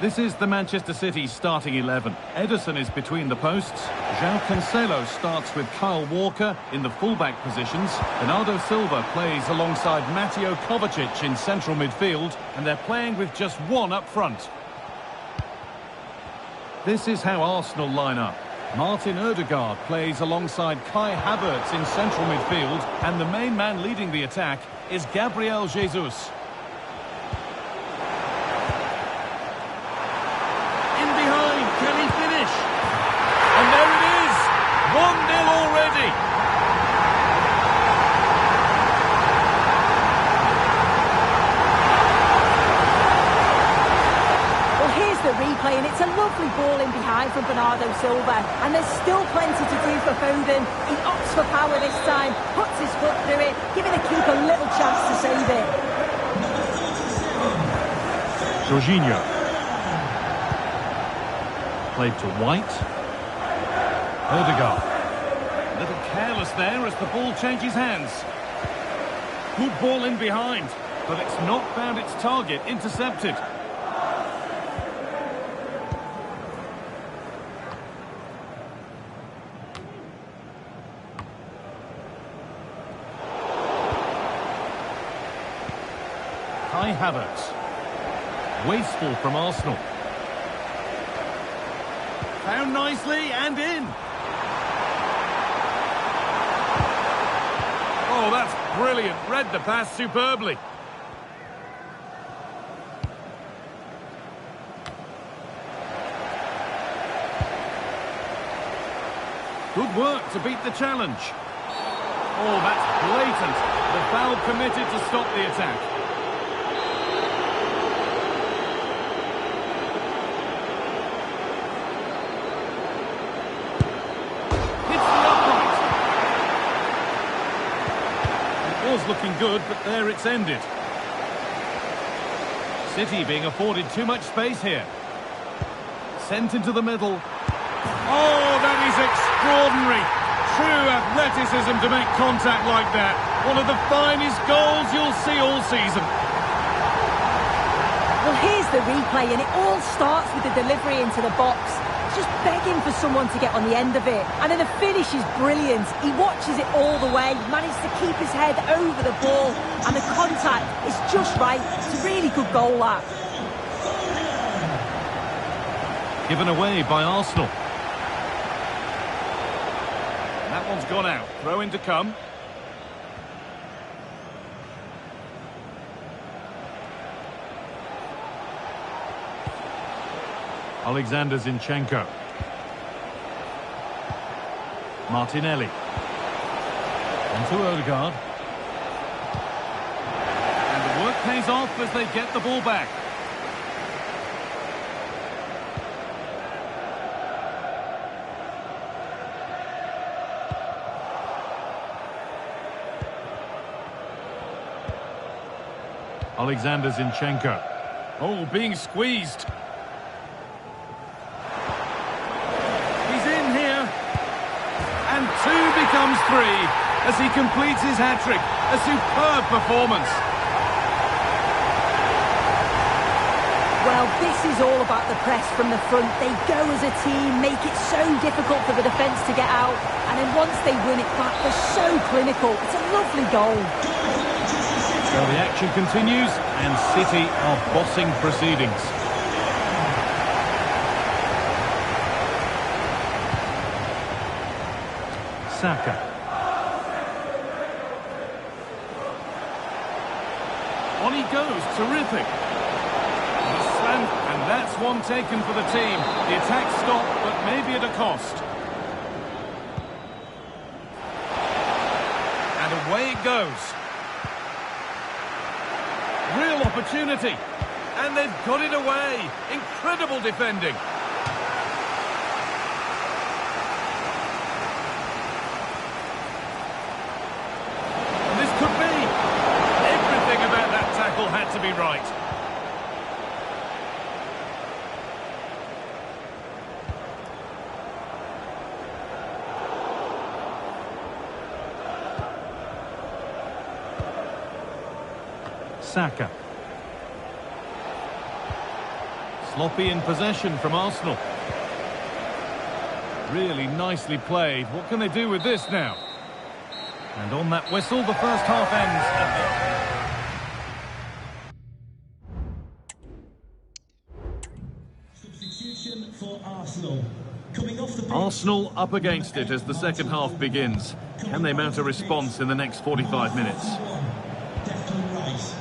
This is the Manchester City starting 11. Ederson is between the posts. João Cancelo starts with Kyle Walker in the fullback positions. Bernardo Silva plays alongside Mateo Kovacic in central midfield, and they're playing with just one up front. This is how Arsenal line up. Martin Ødegaard plays alongside Kai Havertz in central midfield, and the main man leading the attack is Gabriel Jesus. Can he finish? And there it is! 1-0 already! Well, here's the replay, and it's a lovely ball in behind from Bernardo Silva. And there's still plenty to do for Foden. He opts for power this time, puts his foot through it, giving the keeper little chance to save it. Jorginho. Played to White. Ødegaard. A little careless there as the ball changes hands. Good ball in behind, but it's not found its target. Intercepted. Kai Havertz. Wasteful from Arsenal. Found nicely and in. Oh, that's brilliant. Read the pass superbly. Good work to beat the challenge. Oh, that's blatant. The foul committed to stop the attack. Was looking good, but there it's ended. City being afforded too much space here. Sent into the middle. Oh, that is extraordinary. True athleticism to make contact like that. One of the finest goals you'll see all season. Well, here's the replay, and it all starts with the delivery into the box. Just begging for someone to get on the end of it. And then the finish is brilliant. He watches it all the way, managed to keep his head over the ball, and the contact is just right. It's a really good goal, that. Given away by Arsenal. That one's gone out. Throw in to come. Alexander Zinchenko. Martinelli. On to Ødegaard. And the work pays off as they get the ball back. Alexander Zinchenko. Oh, being squeezed. And 2 becomes 3 as he completes his hat-trick. A superb performance. Well, this is all about the press from the front. They go as a team, make it so difficult for the defence to get out, and then once they win it back, they're so clinical. It's a lovely goal. So the action continues, and City are bossing proceedings. Saka. On he goes, terrific. And that's one taken for the team. The attack stopped, but maybe at a cost. And away it goes. Real opportunity. And they've got it away. Incredible defending. And this could be. Everything about that tackle had to be right. Saka. Sloppy in possession from Arsenal. Really nicely played. What can they do with this now? And on that whistle, the first half ends. Substitution for Arsenal. Coming off the pitch. Arsenal up against it as the second half begins. Can they mount a response in the next 45 minutes? Declan Rice.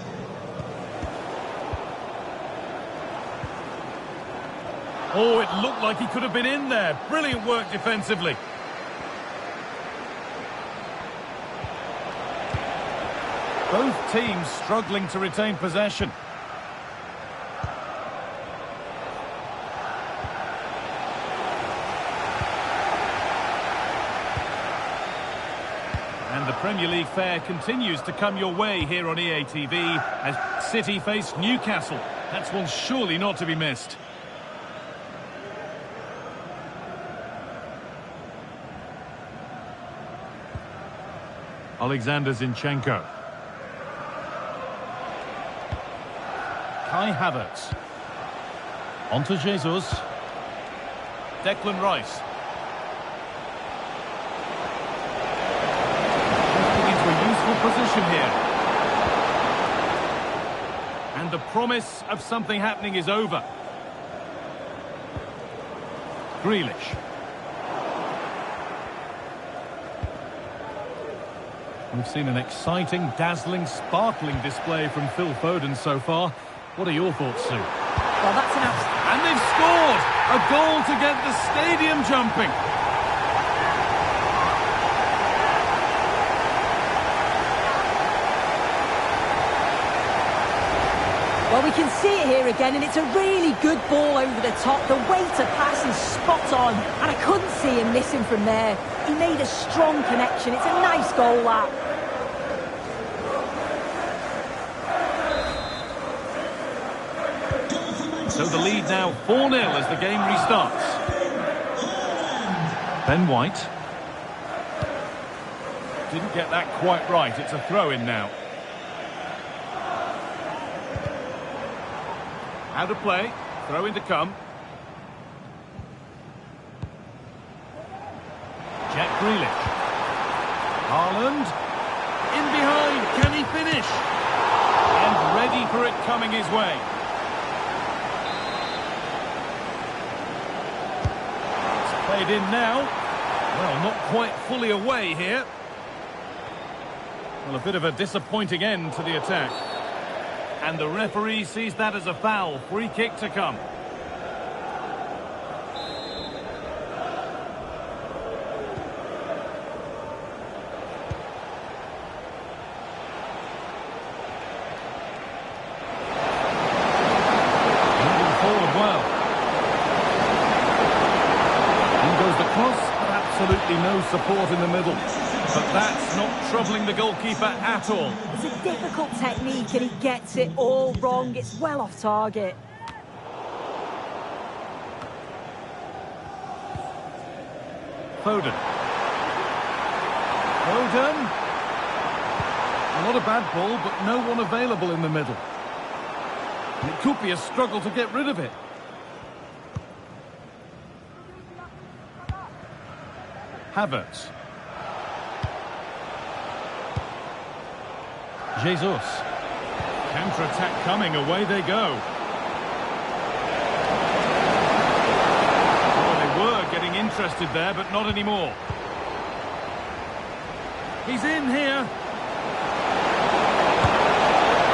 Oh, it looked like he could have been in there. Brilliant work defensively. Both teams struggling to retain possession. And the Premier League fare continues to come your way here on EA TV as City face Newcastle. That's one surely not to be missed. Alexander Zinchenko. Kai Havertz. Onto Jesus. Declan Rice. Getting into a useful position here. And the promise of something happening is over. Grealish. We've seen an exciting, dazzling, sparkling display from Phil Foden so far. What are your thoughts, Sue? Well, that's an absolute... And they've scored! A goal to get the stadium jumping. Well, we can see it here again, and it's a really good ball over the top. The way to pass is spot on, and I couldn't see him missing from there. He made a strong connection. It's a nice goal, that. So the lead now 4-0 as the game restarts. Ben White. Didn't get that quite right. It's a throw-in now. Out of play. Throw-in to come. Jack Grealish. Haaland. In behind. Can he finish? And ready for it coming his way. It's played in now. Well, not quite fully away here. Well, a bit of a disappointing end to the attack. And the referee sees that as a foul. Free kick to come. Moving forward well. In goes the cross, but absolutely no support in the middle. But that's not troubling the goalkeeper at all. It's a difficult technique and he gets it all wrong. It's well off target. Foden. Foden. Not a bad ball, but no one available in the middle. And it could be a struggle to get rid of it. Havertz. Jesus. Counter-attack coming, away they go. Well, they were getting interested there, but not anymore. He's in here.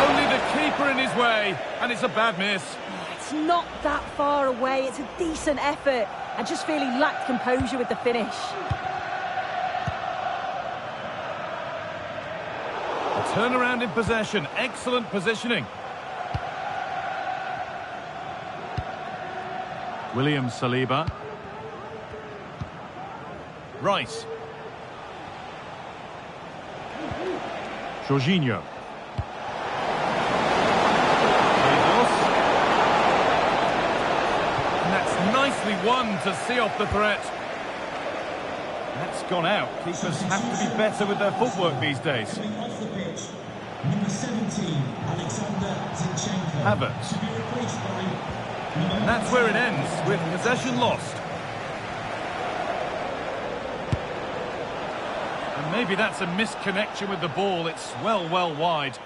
Only the keeper in his way, and it's a bad miss. It's not that far away. It's a decent effort. I just feel he lacked composure with the finish. Turnaround in possession, excellent positioning. William Saliba. Rice. Jorginho. Jesus. And that's nicely won to see off the threat. That's gone out. Keepers have to be better with their footwork these days. Coming off the pitch, number 17, Alexander Zinchenko. Havertz. To be replaced by number And that's where it ends, with possession lost. And maybe that's a misconnection with the ball. It's well wide.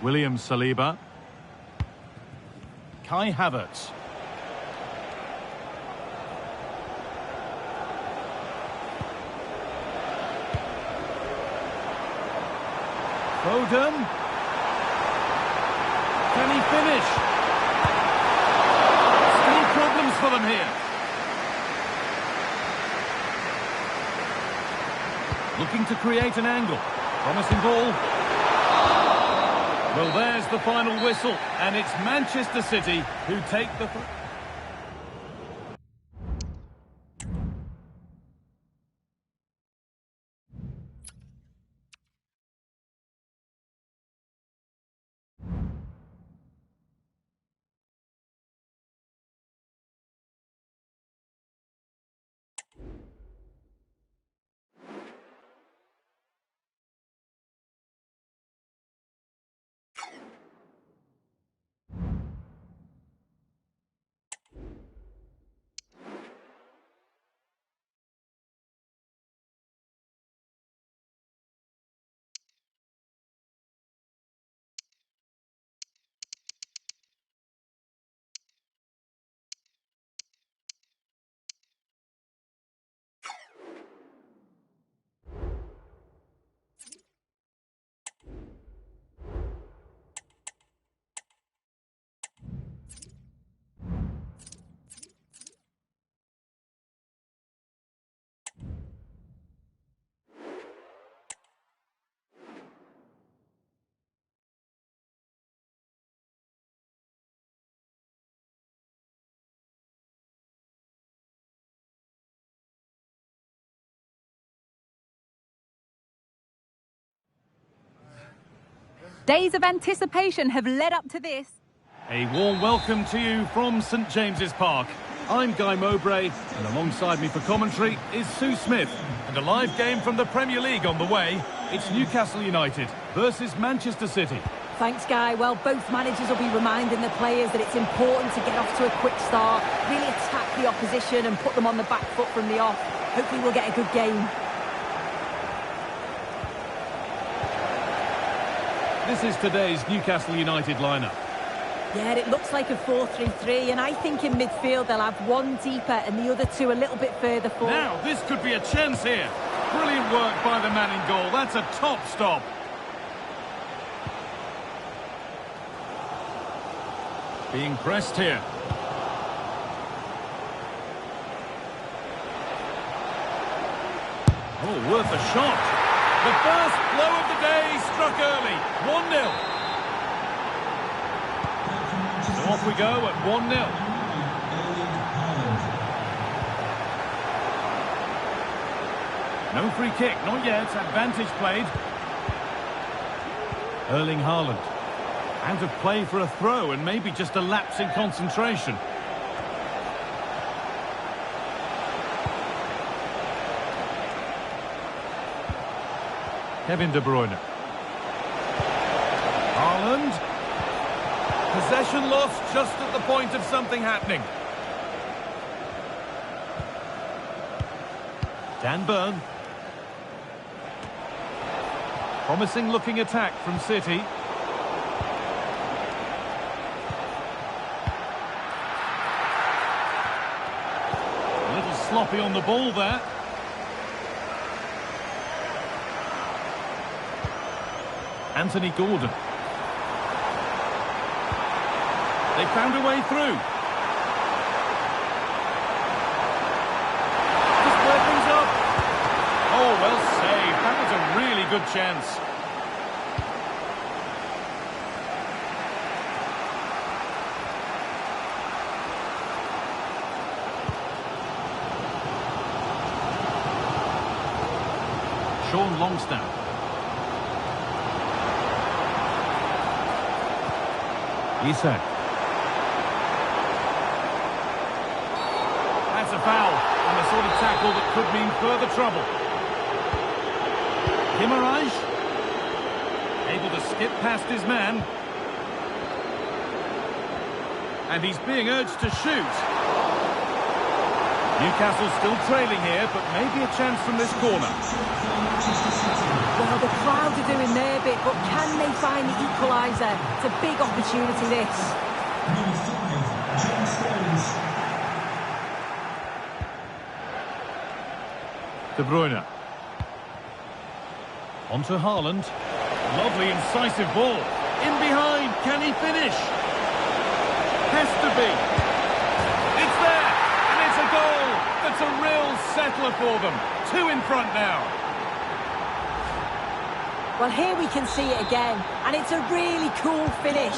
William Saliba. Kai Havertz. Foden. Can he finish? Still problems for them here. Looking to create an angle. Promising ball. Well, there's the final whistle, and it's Manchester City who take the... Days of anticipation have led up to this. A warm welcome to you from St James's Park. I'm Guy Mowbray, and alongside me for commentary is Sue Smith. And a live game from the Premier League on the way. It's Newcastle United versus Manchester City. Thanks, Guy. Well, both managers will be reminding the players that it's important to get off to a quick start, really attack the opposition and put them on the back foot from the off. Hopefully we'll get a good game. This is today's Newcastle United lineup. Yeah, it looks like a 4-3-3, and I think in midfield they'll have one deeper and the other two a little bit further forward. Now, this could be a chance here. Brilliant work by the man in goal. That's a top stop. Being pressed here. Oh, worth a shot. The first blow of the day struck early. 1-0. So off we go at 1-0. No free kick, not yet. Advantage played. Erling Haaland. Out of play for a throw and maybe just a lapse in concentration. Kevin De Bruyne. Haaland. Possession lost just at the point of something happening. Dan Burn. Promising looking attack from City. A little sloppy on the ball there. Anthony Gordon. They found a way through. Just square things up. good chance. Sean Longstaff. Isak. That's a foul, and the sort of tackle that could mean further trouble. Guimaraes, able to skip past his man. And he's being urged to shoot. Newcastle still trailing here, but maybe a chance from this corner. Well, the crowd are doing their bit, but can they find the equaliser? It's a big opportunity, this. Number 5, John Stones. De Bruyne. On to Haaland. Lovely, incisive ball. In behind, can he finish? Has to be. It's there, and it's a goal. That's a real settler for them. 2 in front now. Well, here we can see it again, and it's a really cool finish.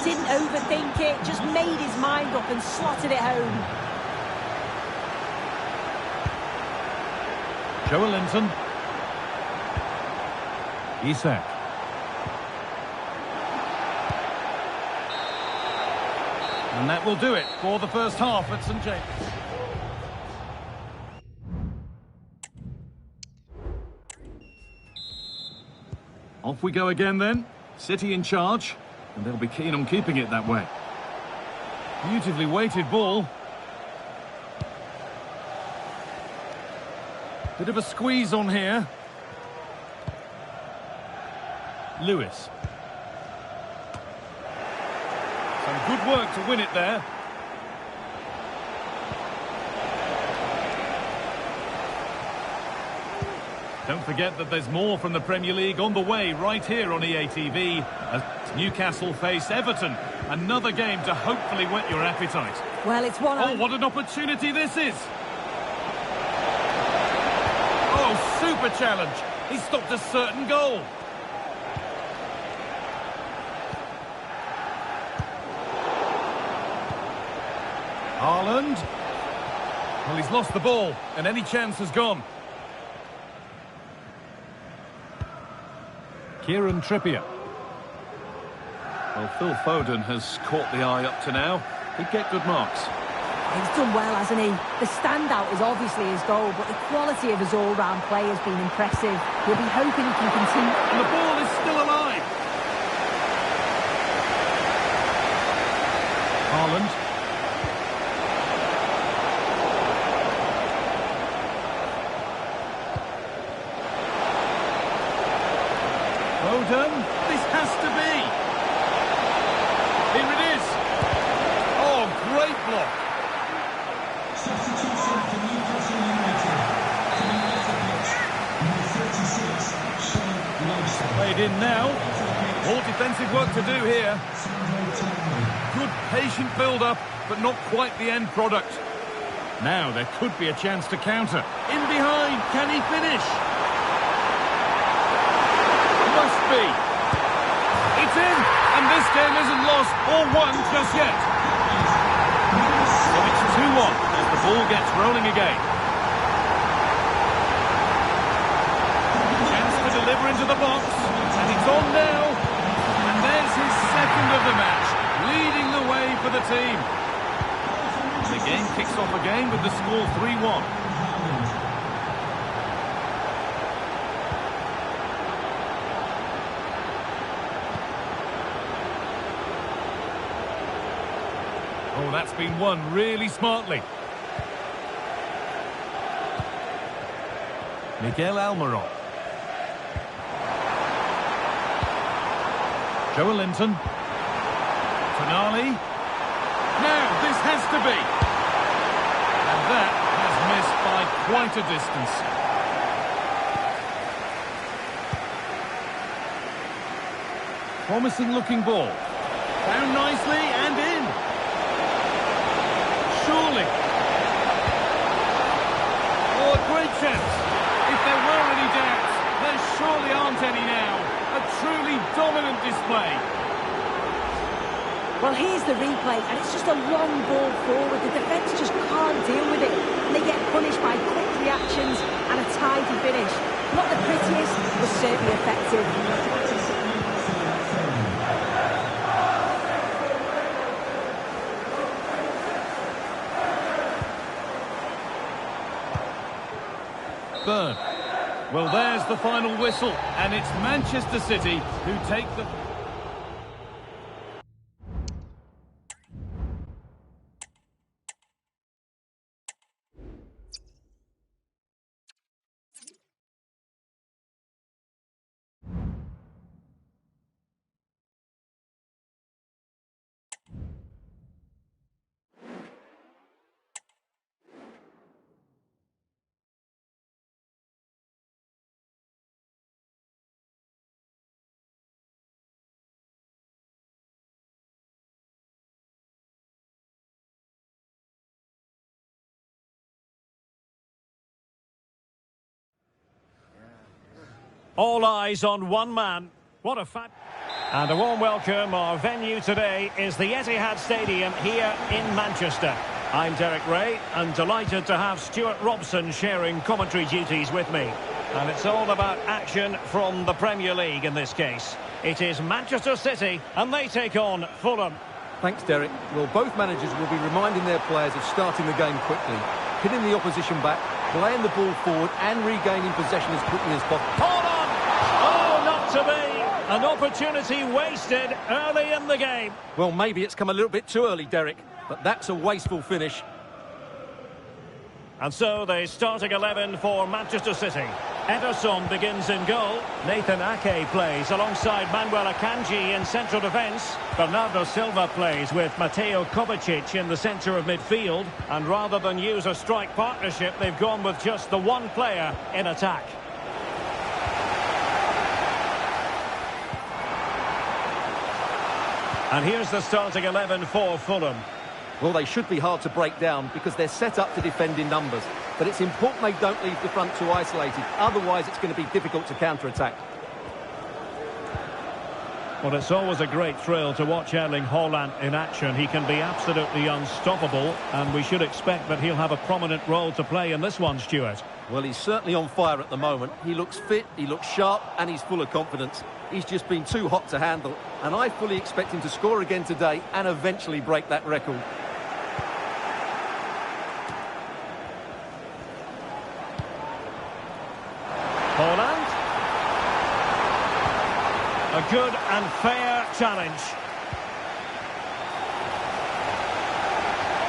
He didn't overthink it, just made his mind up and slotted it home. Joelinton. Isak. And that will do it for the first half at St James. Off we go again then. City in charge, and they'll be keen on keeping it that way. Beautifully weighted ball. Bit of a squeeze on here. Lewis. Some good work to win it there. Don't forget that there's more from the Premier League on the way right here on EA TV as Newcastle face Everton. Another game to hopefully whet your appetite. Well, it's one... Oh, what an opportunity this is! Oh, super challenge! He stopped a certain goal. Haaland. Well, he's lost the ball, and any chance has gone. Kieran Trippier. Well, Phil Foden has caught the eye up to now. He'd get good marks. He's done well, hasn't he? The standout is obviously his goal, but the quality of his all-round play has been impressive. He'll be hoping he can continue. And the ball is still alive. Haaland. Foden. This has to be. Here it is. Oh, great block. Substitution for Newcastle United. Coming off the pitch, number 36, Sean Longstaff. Played in now. More defensive work to do here. Good patient build-up, but not quite the end product. Now there could be a chance to counter. In behind, can he finish? Must be. It's in, and this game isn't lost or won just yet. So it's 2-1 as the ball gets rolling again. Chance to deliver into the box, and it's on now. And there's his second of the match, leading the way for the team. The game kicks off again with the score 3-1. Oh, that's been won really smartly. Miguel Almiron. Joelinton. Tonali. Now, this has to be. And that has missed by quite a distance. Promising looking ball. Found nicely and in. Surely. Oh, a great chance. If there were any doubts, there surely aren't any now. A truly dominant display. Well, here's the replay, and it's just a long ball forward. The defence just can't deal with it, and they get punished by quick reactions and a tidy finish. Not the prettiest, but certainly effective. Burn. Well, there's the final whistle, and it's Manchester City who take the... All eyes on one man. What a fact. And a warm welcome. Our venue today is the Etihad Stadium here in Manchester. I'm Derek Ray and delighted to have Stuart Robson sharing commentary duties with me. And it's all about action from the Premier League in this case. It is Manchester City and they take on Fulham. Thanks, Derek. Well, both managers will be reminding their players of starting the game quickly, hitting the opposition back, playing the ball forward and regaining possession as quickly as possible. Hold on! Oh, not to be! An opportunity wasted early in the game. Well, maybe it's come a little bit too early, Derek, but that's a wasteful finish. And so the starting 11 for Manchester City. Ederson begins in goal. Nathan Ake plays alongside Manuel Akanji in central defence. Bernardo Silva plays with Mateo Kovacic in the centre of midfield. And rather than use a strike partnership, they've gone with just the one player in attack. And here's the starting 11 for Fulham. Well, they should be hard to break down because they're set up to defend in numbers. But it's important they don't leave the front too isolated. Otherwise, it's going to be difficult to counter-attack. Well, it's always a great thrill to watch Erling Haaland in action. He can be absolutely unstoppable, and we should expect that he'll have a prominent role to play in this one, Stuart. Well, he's certainly on fire at the moment. He looks fit, he looks sharp, and he's full of confidence. He's just been too hot to handle, and I fully expect him to score again today and eventually break that record. Haaland. A good and fair challenge.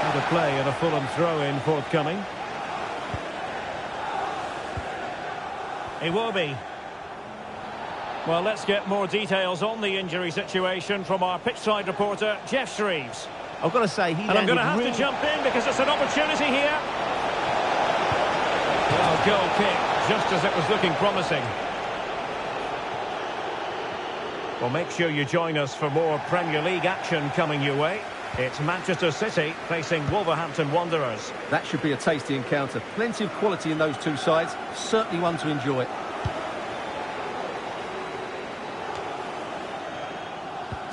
And a play and a Fulham throw-in forthcoming. Iwobi. Well, let's get more details on the injury situation from our pitchside reporter, Jeff Shreves. I've got to say, and I'm going to have to jump in because it's an opportunity here. Well, goal kick, just as it was looking promising. Well, make sure you join us for more Premier League action coming your way. It's Manchester City facing Wolverhampton Wanderers. That should be a tasty encounter. Plenty of quality in those two sides. Certainly one to enjoy.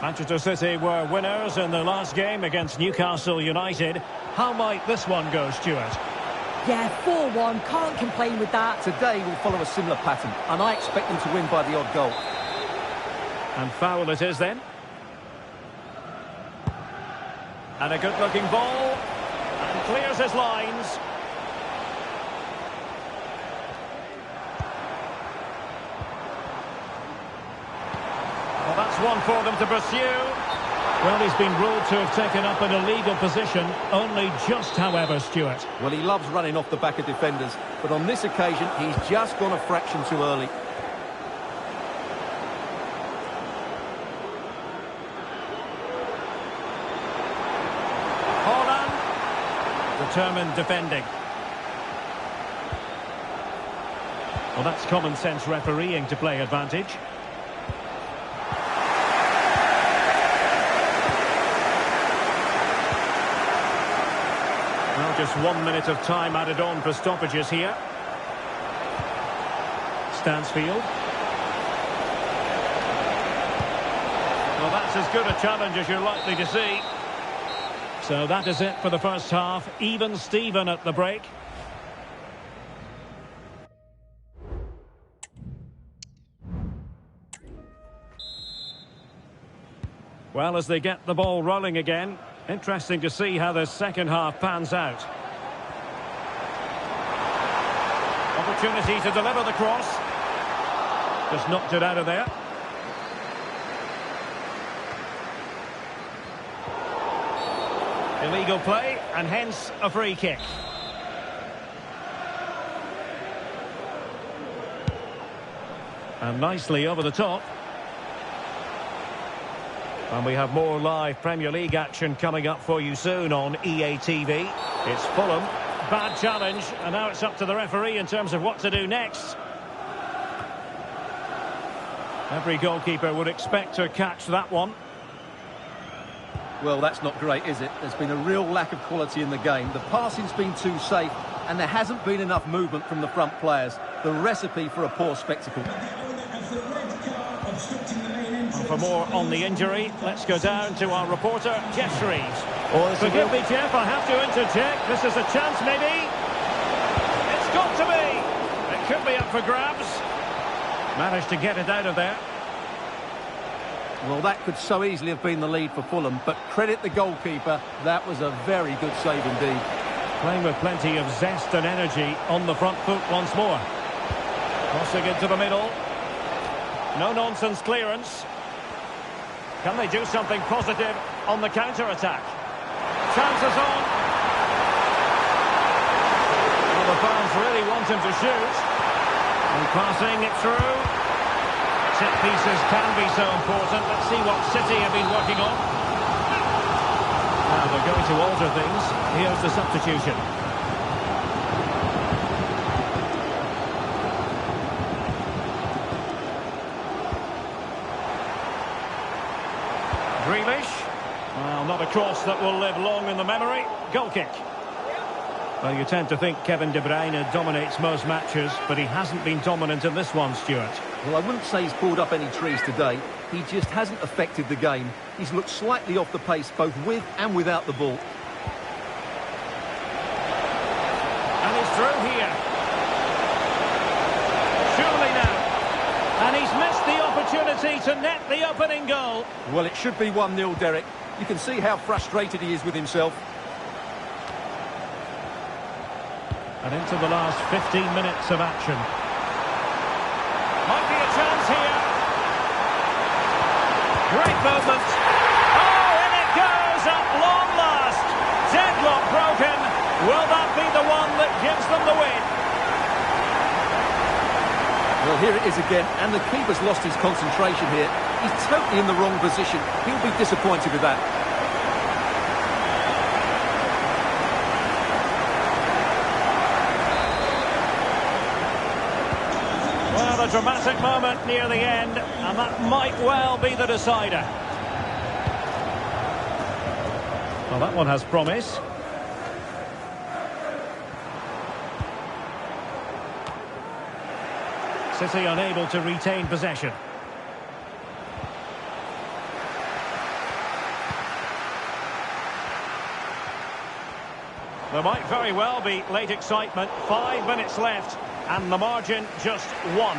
Manchester City were winners in the last game against Newcastle United. How might this one go, Stuart? Yeah, 4-1, can't complain with that. Today will follow a similar pattern, and I expect them to win by the odd goal. And foul it is then. And a good-looking ball. And clears his lines. Well, that's one for them to pursue. Well, he's been ruled to have taken up an illegal position. Only just, however, Stuart. Well, he loves running off the back of defenders. But on this occasion, he's just gone a fraction too early. Determined defending. Well, that's common sense refereeing to play advantage. Well, just 1 minute of time added on for stoppages here. Stansfield. as good a challenge as you're likely to see. So that is it for the first half. Even Steven at the break. Well, as they get the ball rolling again, interesting to see how the second half pans out. Opportunity to deliver the cross. Just knocked it out of there. Illegal play, and hence a free kick. And nicely over the top. And we have more live Premier League action coming up for you soon on EA TV. It's Fulham. Bad challenge, and now it's up to the referee in terms of what to do next. Every goalkeeper would expect to catch that one. Well, that's not great, is it? There's been a real lack of quality in the game. The passing's been too safe, and there hasn't been enough movement from the front players. The recipe for a poor spectacle. And for more on the injury, let's go down to our reporter, Jeff Shreves. Forgive me, Jeff, I have to interject. This is a chance, maybe. It's got to be. It could be up for grabs. Managed to get it out of there. Well, that could so easily have been the lead for Fulham, but credit the goalkeeper. That was a very good save indeed. Playing with plenty of zest and energy on the front foot once more. Crossing into the middle. No-nonsense clearance. Can they do something positive on the counter-attack? Chances on. Well, the fans really want him to shoot. And passing it through. Set pieces can be so important. Let's see what City have been working on. Now they're going to alter things. Here's the substitution. Grealish. Well, not a cross that will live long in the memory. Goal kick. Well, you tend to think Kevin De Bruyne dominates most matches, but he hasn't been dominant in this one, Stuart. Well, I wouldn't say he's pulled up any trees today. He just hasn't affected the game. He's looked slightly off the pace, both with and without the ball. And he's through here. Surely now. And he's missed the opportunity to net the opening goal. Well, it should be 1-0, Derek. You can see how frustrated he is with himself. And into the last 15 minutes of action. Might be a chance here. Great movement. Oh, and it goes at long last. Deadlock broken. Will that be the one that gives them the win? Well, here it is again, and the keeper's lost his concentration here. He's totally in the wrong position. He'll be disappointed with that. Well, a dramatic moment near the end, and that might well be the decider. Well, that one has promise. City unable to retain possession. There might very well be late excitement. 5 minutes left, and the margin just 1.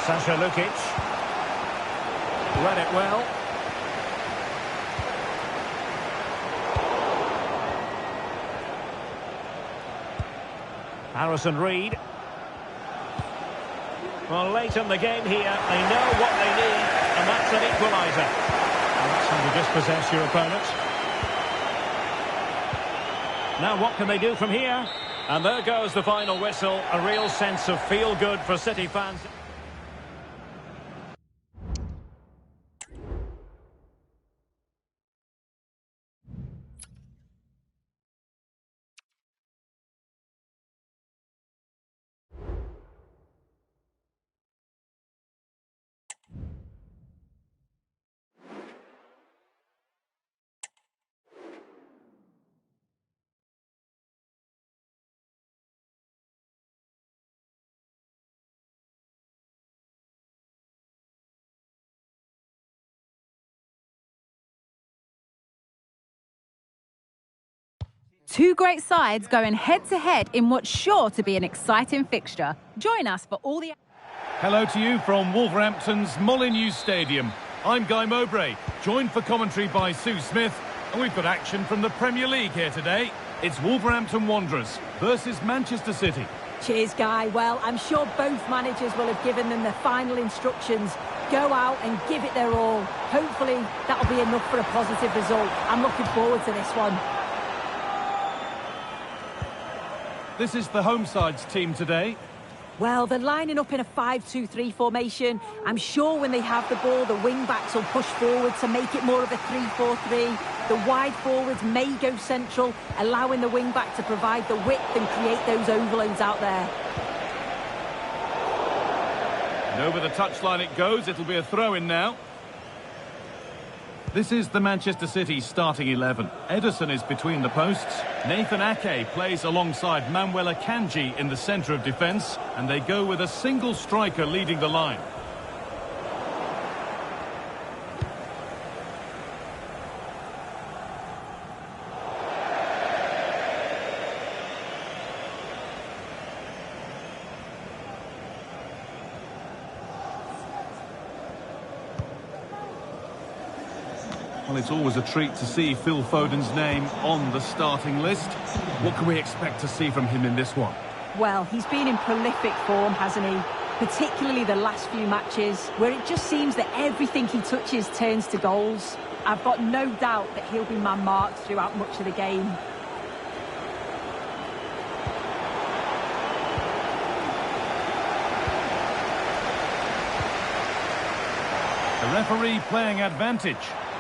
Sasha Lukic. Read it well. Harrison Reed. Well, late in the game here, they know what they need, and that's an equaliser. And that's how to dispossess your opponent. Now what can they do from here? And there goes the final whistle. A real sense of feel-good for City fans. Two great sides going head-to-head in what's sure to be an exciting fixture. Join us for all the... Hello to you from Wolverhampton's Molineux Stadium. I'm Guy Mowbray, joined for commentary by Sue Smith, and we've got action from the Premier League here today. It's Wolverhampton Wanderers versus Manchester City. Cheers, Guy. Well, I'm sure both managers will have given them the final instructions. Go out and give it their all. Hopefully, that'll be enough for a positive result. I'm looking forward to this one. This is the home side's team today. Well, they're lining up in a 5-2-3 formation. I'm sure when they have the ball, the wing-backs will push forward to make it more of a 3-4-3. The wide forwards may go central, allowing the wing-back to provide the width and create those overloads out there. And over the touchline it goes. It'll be a throw-in now. This is the Manchester City starting 11. Ederson is between the posts. Nathan Ake plays alongside Manuel Akanji in the centre of defence. And they go with a single striker leading the line. Well, it's always a treat to see Phil Foden's name on the starting list. What can we expect to see from him in this one? Well, he's been in prolific form, hasn't he? Particularly the last few matches, where it just seems that everything he touches turns to goals. I've got no doubt that he'll be man-marked throughout much of the game. The referee playing advantage.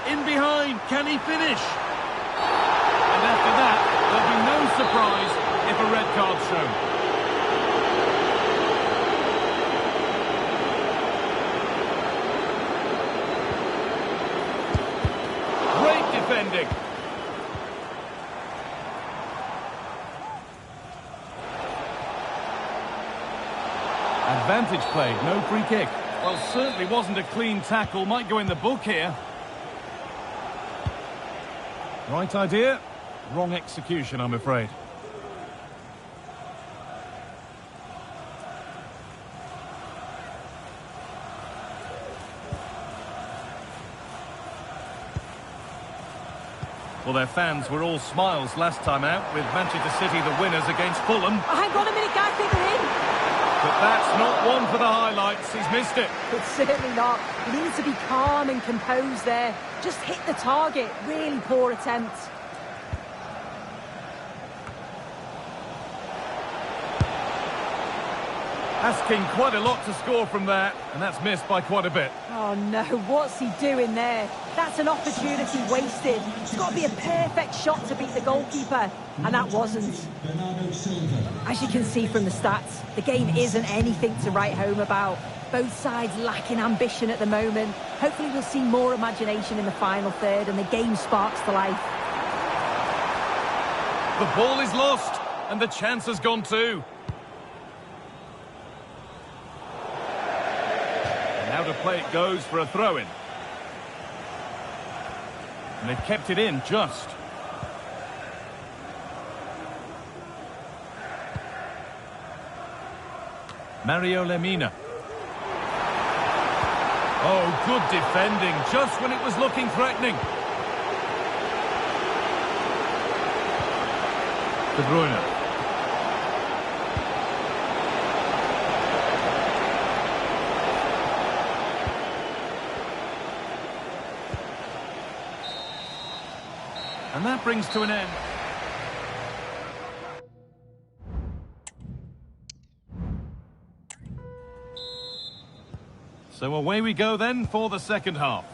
In behind, can he finish? And after that, there'll be no surprise if a red card's shown. Great defending. Advantage played, no free kick. Well, certainly wasn't a clean tackle, might go in the book here. Right idea, wrong execution, I'm afraid. Well, their fans were all smiles last time out, with Manchester City the winners against Fulham. Oh, hang on a minute, guys, they're in. But that's not one for the highlights, he's missed it. It's certainly not. He needs to be calm and composed there. Just hit the target. Really poor attempt. Asking quite a lot to score from that, and that's missed by quite a bit. Oh no, what's he doing there? That's an opportunity wasted. It's got to be a perfect shot to beat the goalkeeper, and that wasn't. As you can see from the stats, the game isn't anything to write home about. Both sides lacking ambition at the moment. Hopefully we'll see more imagination in the final third and the game sparks to life. The ball is lost, and the chance has gone too. Out of play it goes for a throw-in. And they've kept it in just. Mario Lemina. Oh, good defending, just when it was looking threatening. De Bruyne. And that brings to an end. So away we go then for the second half.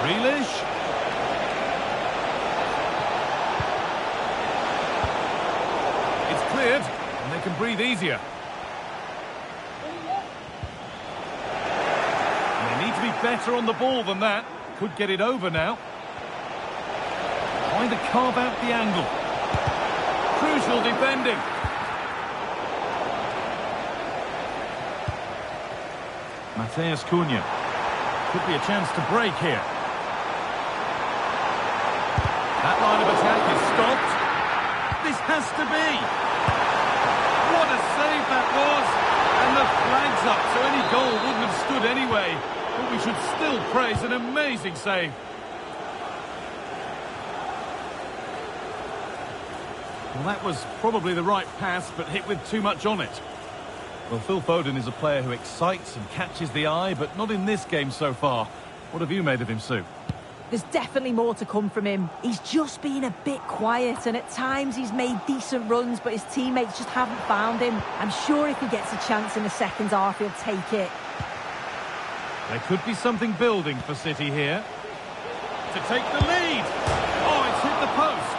Grealish. It's cleared, and they can breathe easier. Better on the ball than that. Could get it over now. Trying to carve out the angle. Crucial defending. Matheus Cunha. Could be a chance to break here. That line of attack is stopped. This has to be. What a save that was. And the flag's up, so any goal wouldn't have stood anyway. But we should still praise an amazing save. Well, that was probably the right pass, but hit with too much on it. Well, Phil Foden is a player who excites and catches the eye, but not in this game so far. What have you made of him, Sue? There's definitely more to come from him. He's just been a bit quiet, and at times he's made decent runs, but his teammates just haven't found him. I'm sure if he gets a chance in the second half, he'll take it. There could be something building for City here. To take the lead. Oh, it's hit the post.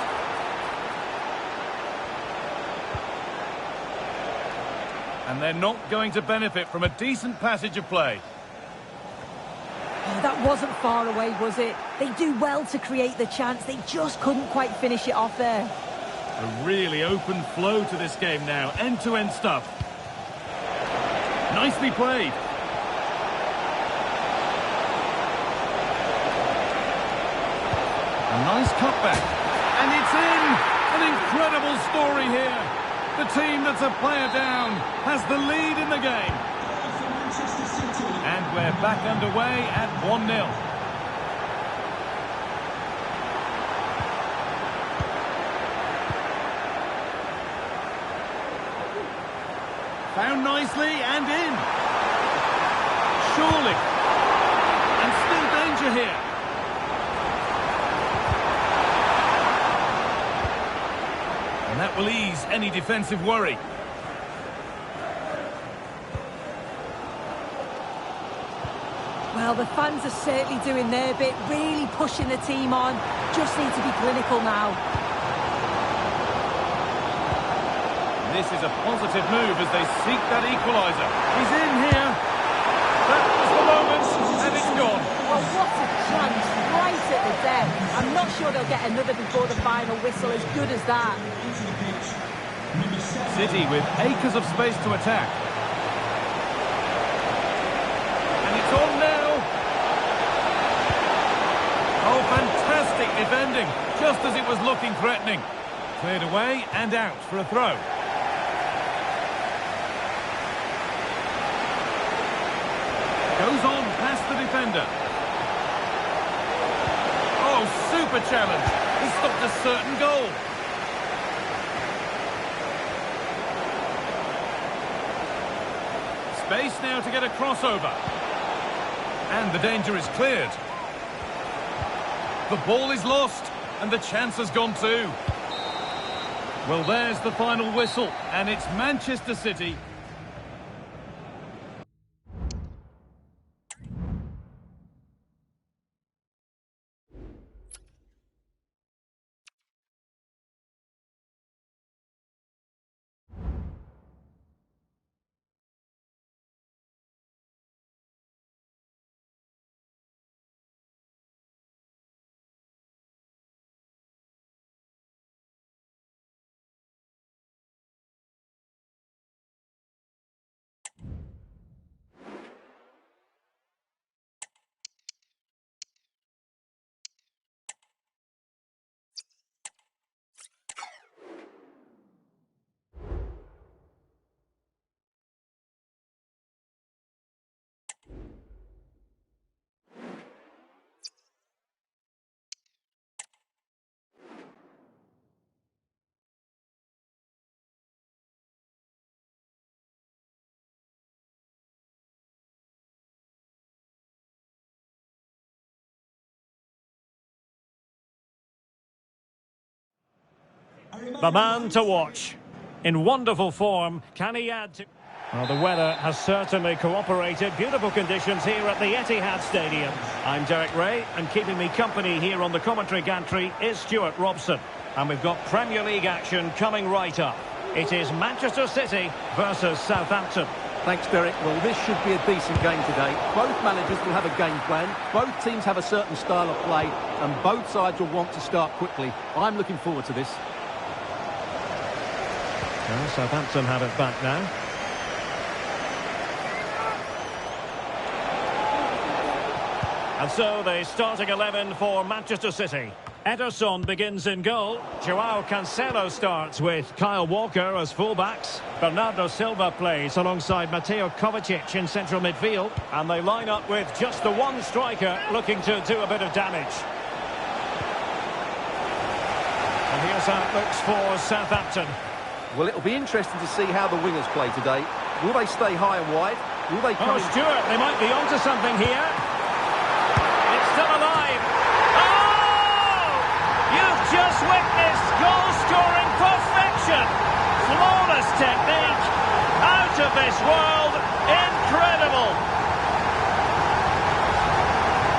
And they're not going to benefit from a decent passage of play. Oh, that wasn't far away, was it? They do well to create the chance. They just couldn't quite finish it off there. A really open flow to this game now. End-to-end stuff. Nicely played. A nice cutback. And it's in! An incredible story here. The team that's a player down has the lead in the game. And we're back underway at 1-0. Found nicely and in. Surely. And still danger here. And that will ease any defensive worry. Well, the fans are certainly doing their bit, really pushing the team on. Just need to be clinical now. This is a positive move as they seek that equaliser. He's in here. That was the moment, and it's gone. Well, what a chance, right at the death. I'm not sure they'll get another before the final whistle, as good as that. City with acres of space to attack. And it's on now. Oh, fantastic defending, just as it was looking threatening. Cleared away and out for a throw. Goes on past the defender. Oh, super challenge. He stopped a certain goal. Space now to get a crossover. And the danger is cleared. The ball is lost, and the chance has gone too. Well, there's the final whistle, and it's Manchester City. The man to watch. In wonderful form, can he add to... Well, the weather has certainly cooperated. Beautiful conditions here at the Etihad Stadium. I'm Derek Ray, and keeping me company here on the commentary gantry is Stuart Robson. And we've got Premier League action coming right up. It is Manchester City versus Southampton. Thanks, Derek. Well, this should be a decent game today. Both managers will have a game plan. Both teams have a certain style of play, and both sides will want to start quickly. I'm looking forward to this. Well, Southampton have it back now. And so the starting 11 for Manchester City. Ederson begins in goal. Joao Cancelo starts with Kyle Walker as fullbacks. Bernardo Silva plays alongside Mateo Kovacic in central midfield. And they line up with just the one striker looking to do a bit of damage. And here's how it looks for Southampton. Well, it'll be interesting to see how the wingers play today. Will they stay high and wide? Will they come in? Stewart, they might be onto something here. It's still alive. Oh! You've just witnessed goal-scoring perfection. Flawless technique. Out of this world. Incredible.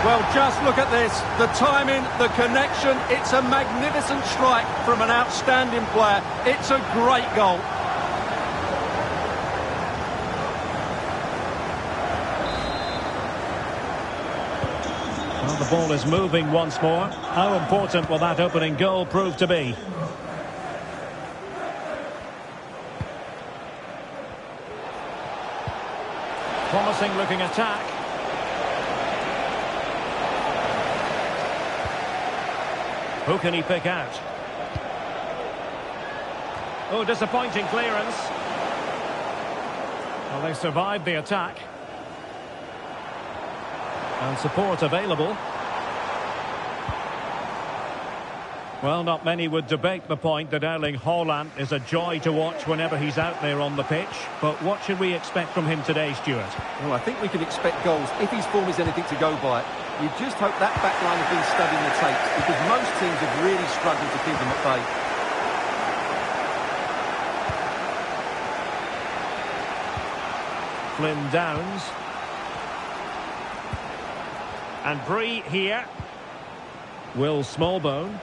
Well, just look at this. The timing, the connection. It's a magnificent strike from an outstanding player. It's a great goal. Well, the ball is moving once more. How important will that opening goal prove to be? Promising looking attack. Who can he pick out? Oh, disappointing clearance. Well, they survived the attack. And support available. Well, not many would debate the point that Erling Haaland is a joy to watch whenever he's out there on the pitch. But what should we expect from him today, Stuart? Well, I think we can expect goals if his form is anything to go by. You just hope that back line has been studying the tapes, because most teams have really struggled to keep them at bay. Flynn Downs. And Bree here. Will Smallbone.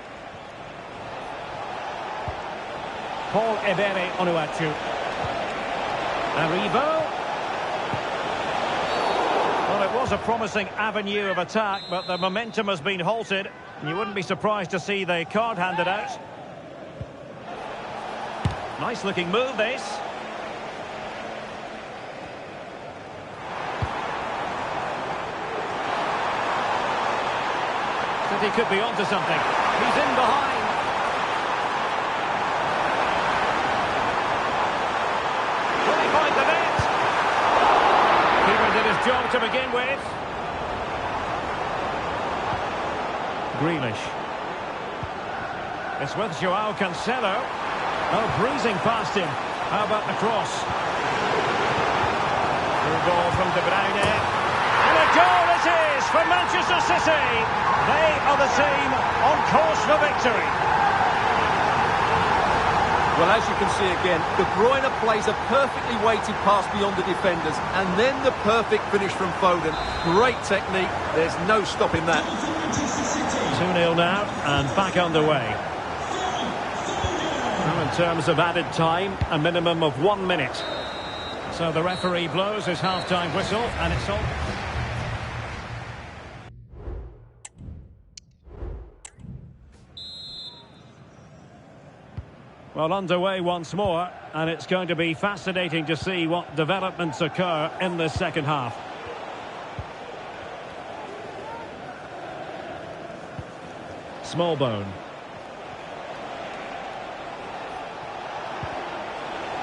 Paul Ebere Onuachu. Aribo. Well, it was a promising avenue of attack, but the momentum has been halted. You wouldn't be surprised to see the card handed out. Nice looking move, this. City could be onto something. He's in behind. Will he find the net? Keeper did his job to begin with. Grealish. It's with Joao Cancelo. Oh, breezing past him. How about the cross? Through ball from De Bruyne. And a goal it is for Manchester City. They are the team on course for victory. Well, as you can see again, De Bruyne plays a perfectly weighted pass beyond the defenders, and then the perfect finish from Foden. Great technique. There's no stopping that. 2-0 now, and back underway. Now, in terms of added time, a minimum of 1 minute. So the referee blows his half-time whistle, and it's on. Well, underway once more, and it's going to be fascinating to see what developments occur in the second half. Smallbone.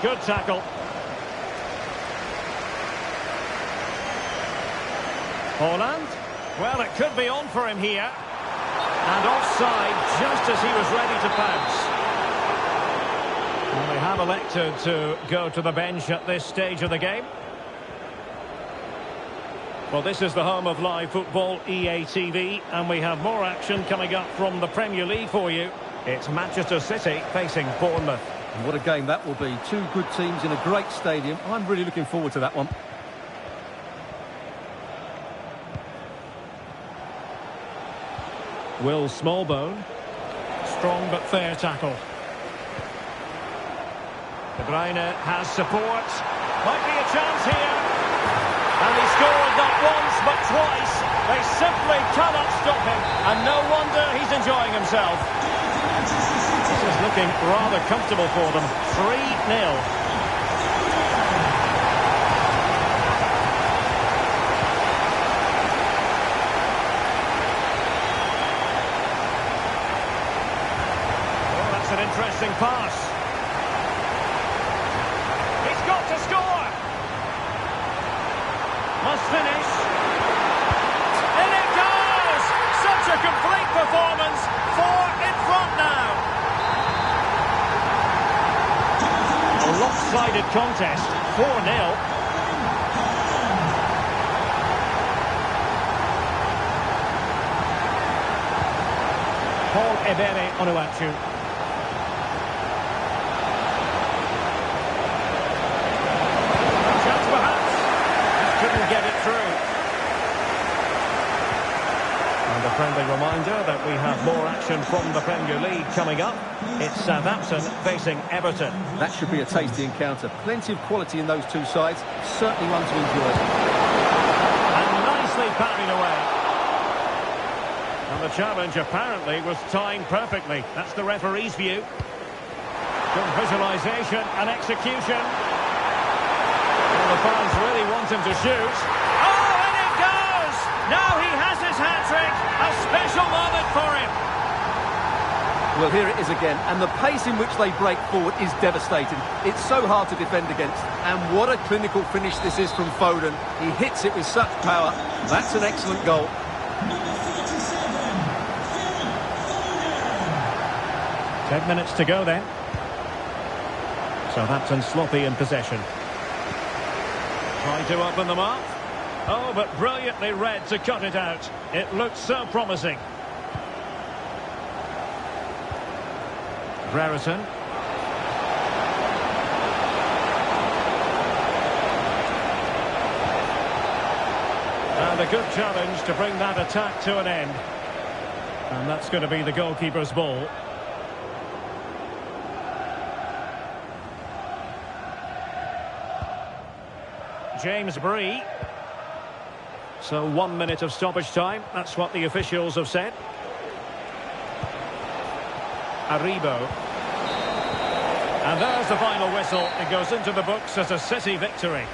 Good tackle. Haaland. Well, it could be on for him here. And offside just as he was ready to pounce. Well, they have elected to go to the bench at this stage of the game. Well, this is the home of live football, EA TV, and we have more action coming up from the Premier League for you. It's Manchester City facing Bournemouth. And what a game that will be. Two good teams in a great stadium. I'm really looking forward to that one. Will Smallbone. Strong but fair tackle. De Bruyne has support. Might be a chance here. And he scored not once but twice. They simply cannot stop him. And no wonder he's enjoying himself. This is looking rather comfortable for them. 3-0. pressing pass. He's got to score. Must finish. In it goes! Such a complete performance. 4 in front now. A lopsided contest. 4-0. Paul Ebere Onuachu. Chance perhaps. Couldn't get it through. And a friendly reminder that we have more action from the Premier League coming up. It's Southampton facing Everton. That should be a tasty encounter. Plenty of quality in those two sides. Certainly one to enjoy. And nicely parried away. And the challenge apparently was timed perfectly. That's the referee's view. Good visualisation and execution. And the fans really want him to shoot. Oh, and it goes! Now he has his hat-trick. A special moment for him. Well, here it is again, and the pace in which they break forward is devastating. It's so hard to defend against. And what a clinical finish this is from Foden. He hits it with such power. That's an excellent goal. 10 minutes to go then. Southampton sloppy in possession. Trying to open them up. Oh, but brilliantly read to cut it out. It looked so promising. Brereton. And a good challenge to bring that attack to an end. And that's going to be the goalkeeper's ball. James Bree. So 1 minute of stoppage time. That's what the officials have said. Aribo. And there's the final whistle. It goes into the books as a City victory.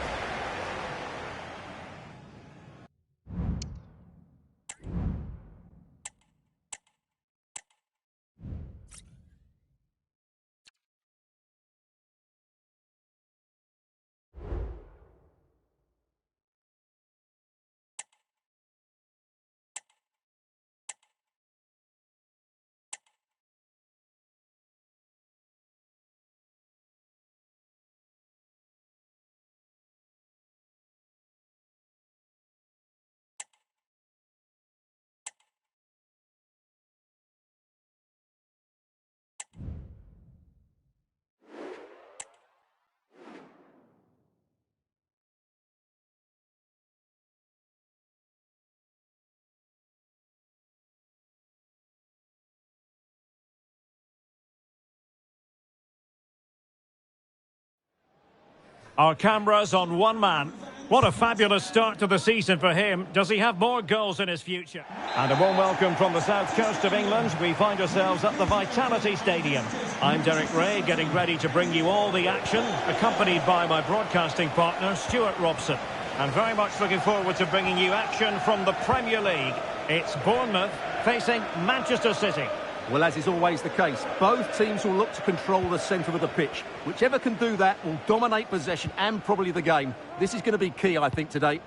Our cameras on one man. What a fabulous start to the season for him. Does he have more goals in his future? And a warm welcome from the south coast of England. We find ourselves at the Vitality Stadium. I'm Derek Ray, getting ready to bring you all the action, accompanied by my broadcasting partner, Stuart Robson. And very much looking forward to bringing you action from the Premier League. It's Bournemouth facing Manchester City. Well, as is always the case, both teams will look to control the centre of the pitch. Whichever can do that will dominate possession and probably the game. This is going to be key, I think, today.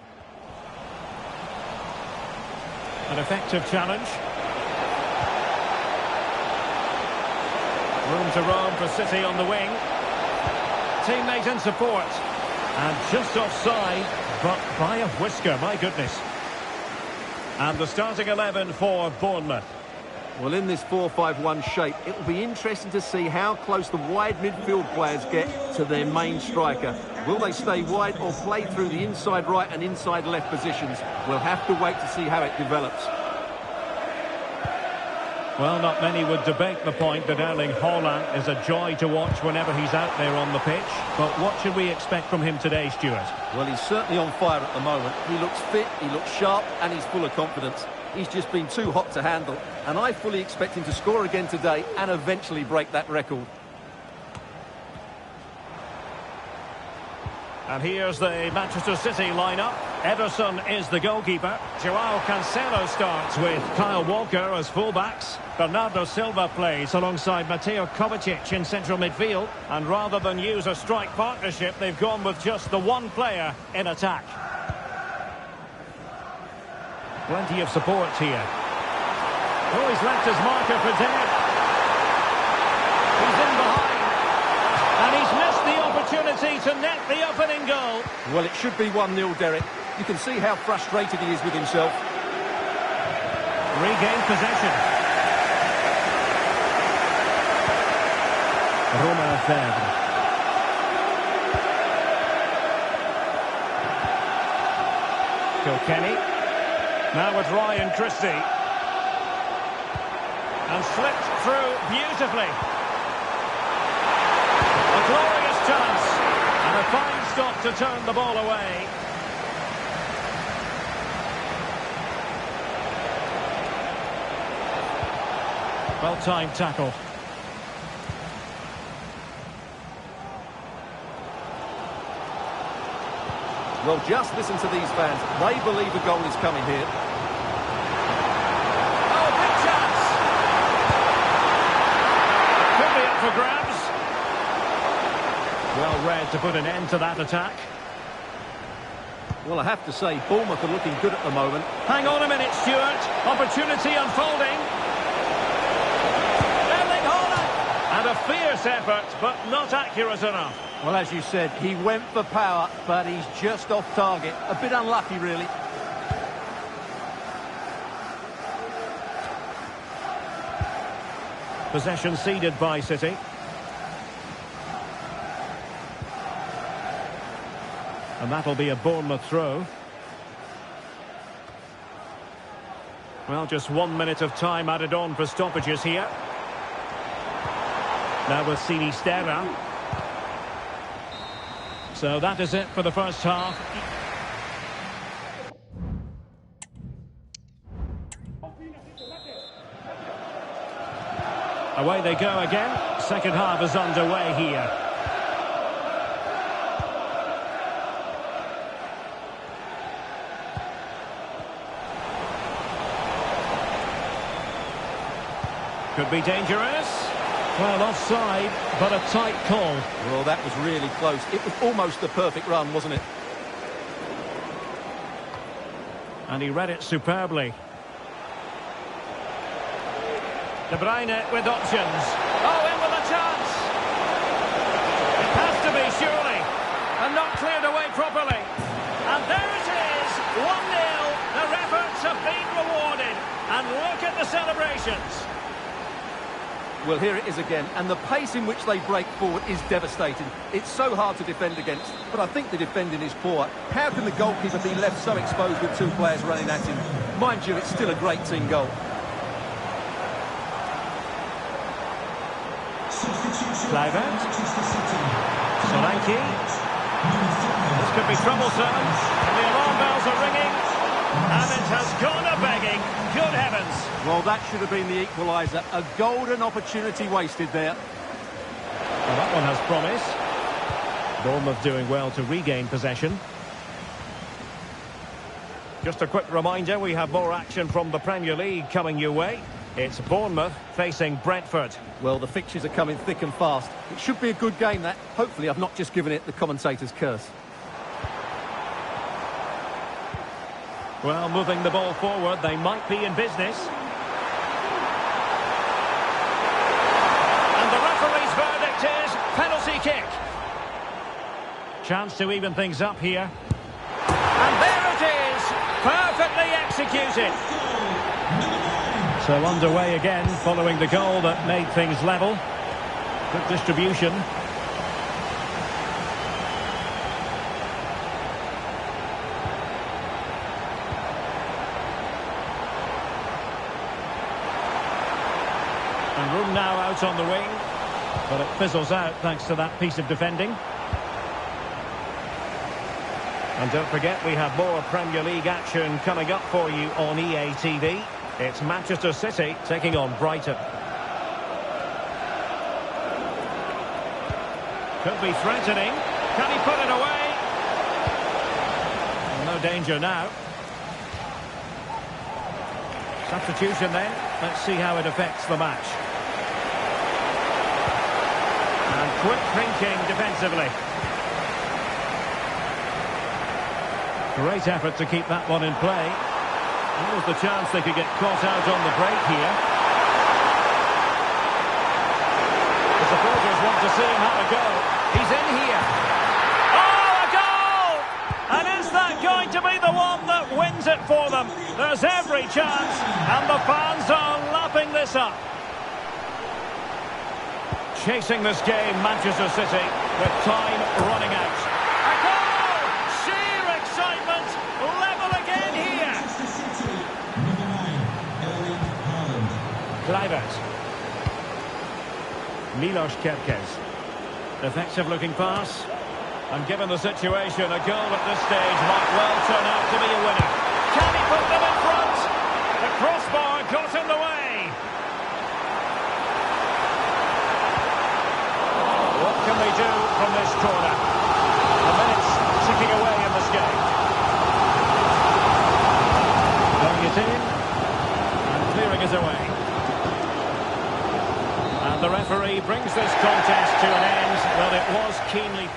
An effective challenge. Room to roam for City on the wing. Teammate in support. And just offside, but by a whisker, my goodness. And the starting 11 for Bournemouth. Well, in this 4-5-1 shape, it will be interesting to see how close the wide midfield players get to their main striker. Will they stay wide or play through the inside right and inside left positions? We'll have to wait to see how it develops. Well, not many would debate the point that Erling Haaland is a joy to watch whenever he's out there on the pitch. But what should we expect from him today, Stuart? Well, he's certainly on fire at the moment. He looks fit, he looks sharp, and he's full of confidence. He's just been too hot to handle, and I fully expect him to score again today and eventually break that record. And here's the Manchester City lineup. Ederson is the goalkeeper. Joao Cancelo starts with Kyle Walker as fullbacks. Bernardo Silva plays alongside Mateo Kovacic in central midfield. And rather than use a strike partnership, they've gone with just the one player in attack. Plenty of support here. Oh, he's left his marker for dead. He's in behind. And he's missed the opportunity to net the opening goal. Well, it should be 1-0, Derek. You can see how frustrated he is with himself. Regained possession. Romain Fèvre. Kilkenny. Now with Ryan Christie. And slipped through beautifully. A glorious chance. And a fine stop to turn the ball away. Well-timed tackle. Well, just listen to these fans. They believe a goal is coming here. Oh, big chance! Could be up for grabs. Well read to put an end to that attack. Well, I have to say, Bournemouth are looking good at the moment. Hang on a minute, Stuart. Opportunity unfolding. Erling Haaland! And a fierce effort, but not accurate enough. Well, as you said, he went for power, but he's just off target. A bit unlucky, really. Possession ceded by City. And that'll be a Bournemouth throw. Well, just 1 minute of time added on for stoppages here. Now with Sinisterra. So that is it for the first half. Away they go again. Second half is underway here. Could be dangerous. Well, offside, but a tight call. Well, that was really close. It was almost the perfect run, wasn't it? And he read it superbly. De Bruyne with options. Oh, in with a chance. It has to be, surely. And not cleared away properly. And there it is, 1-0. Their efforts have been rewarded. And look at the celebrations. Well, here it is again, and the pace in which they break forward is devastating. It's so hard to defend against, but I think the defending is poor. How can the goalkeeper be left so exposed with two players running at him? Mind you, it's still a great team goal. Kluivert. Solanke. This could be troublesome. And the alarm bells are ringing. And it has gone a-begging. Good heavens. Well, that should have been the equaliser. A golden opportunity wasted there. Well, that one has promise. Bournemouth doing well to regain possession. Just a quick reminder, we have more action from the Premier League coming your way. It's Bournemouth facing Brentford. Well, the fixtures are coming thick and fast. It should be a good game, that. Hopefully, I've not just given it the commentator's curse. Well, moving the ball forward, they might be in business. And the referee's verdict is penalty kick. Chance to even things up here. And there it is, perfectly executed. So underway again, following the goal that made things level. Good distribution. And room now out on the wing, but it fizzles out thanks to that piece of defending. And don't forget, we have more Premier League action coming up for you on EA TV. It's Manchester City taking on Brighton. Could be threatening. Can he put it away? No danger now. Substitution then. Let's see how it affects the match. And quick thinking defensively. Great effort to keep that one in play. There was the chance they could get caught out on the break here. The supporters want to see him have a go. He's in here. Oh, a goal! And is that going to be the one that wins it for them? There's every chance, and the fans are lapping this up. Chasing this game, Manchester City, with time running out. A goal! Sheer excitement, level again here. Manchester City, number 9, Erling Haaland. Kluivert. Milos Kerkez. Effective looking pass. And given the situation, a goal at this stage might well turn out to be a winner. Can he put them in front? The crossbar got in the way. What can they do from this corner? The minutes ticking away in this game. Throwing it in. And clearing it away. And the referee brings this contest to an end. Well, it was keenly...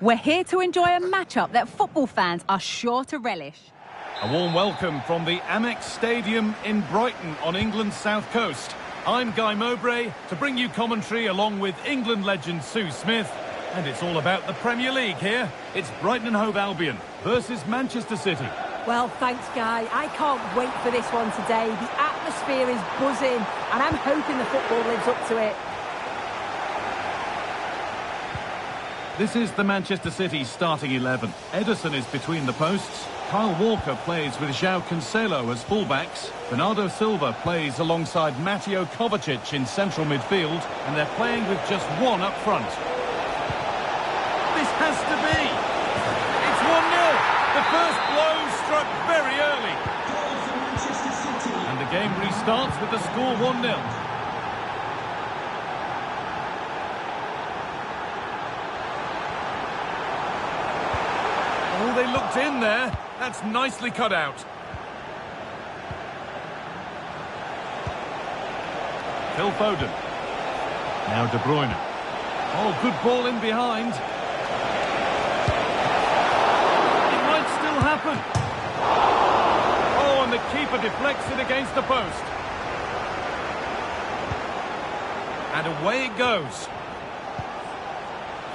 We're here to enjoy a matchup that football fans are sure to relish. A warm welcome from the Amex Stadium in Brighton on England's south coast. I'm Guy Mowbray to bring you commentary along with England legend Sue Smith. And it's all about the Premier League here. It's Brighton and Hove Albion versus Manchester City. Well, thanks, Guy. I can't wait for this one today. The atmosphere is buzzing, and I'm hoping the football lives up to it. This is the Manchester City starting 11. Ederson is between the posts. Kyle Walker plays with João Cancelo as fullbacks. Bernardo Silva plays alongside Mateo Kovacic in central midfield. And they're playing with just one up front. This has to be! It's 1-0! The first blow struck very early. Goal for Manchester City. And the game restarts with the score 1-0. Oh, they looked in there. That's nicely cut out. Phil Foden. Now De Bruyne. Oh, good ball in behind. It might still happen. Oh, and the keeper deflects it against the post. And away it goes.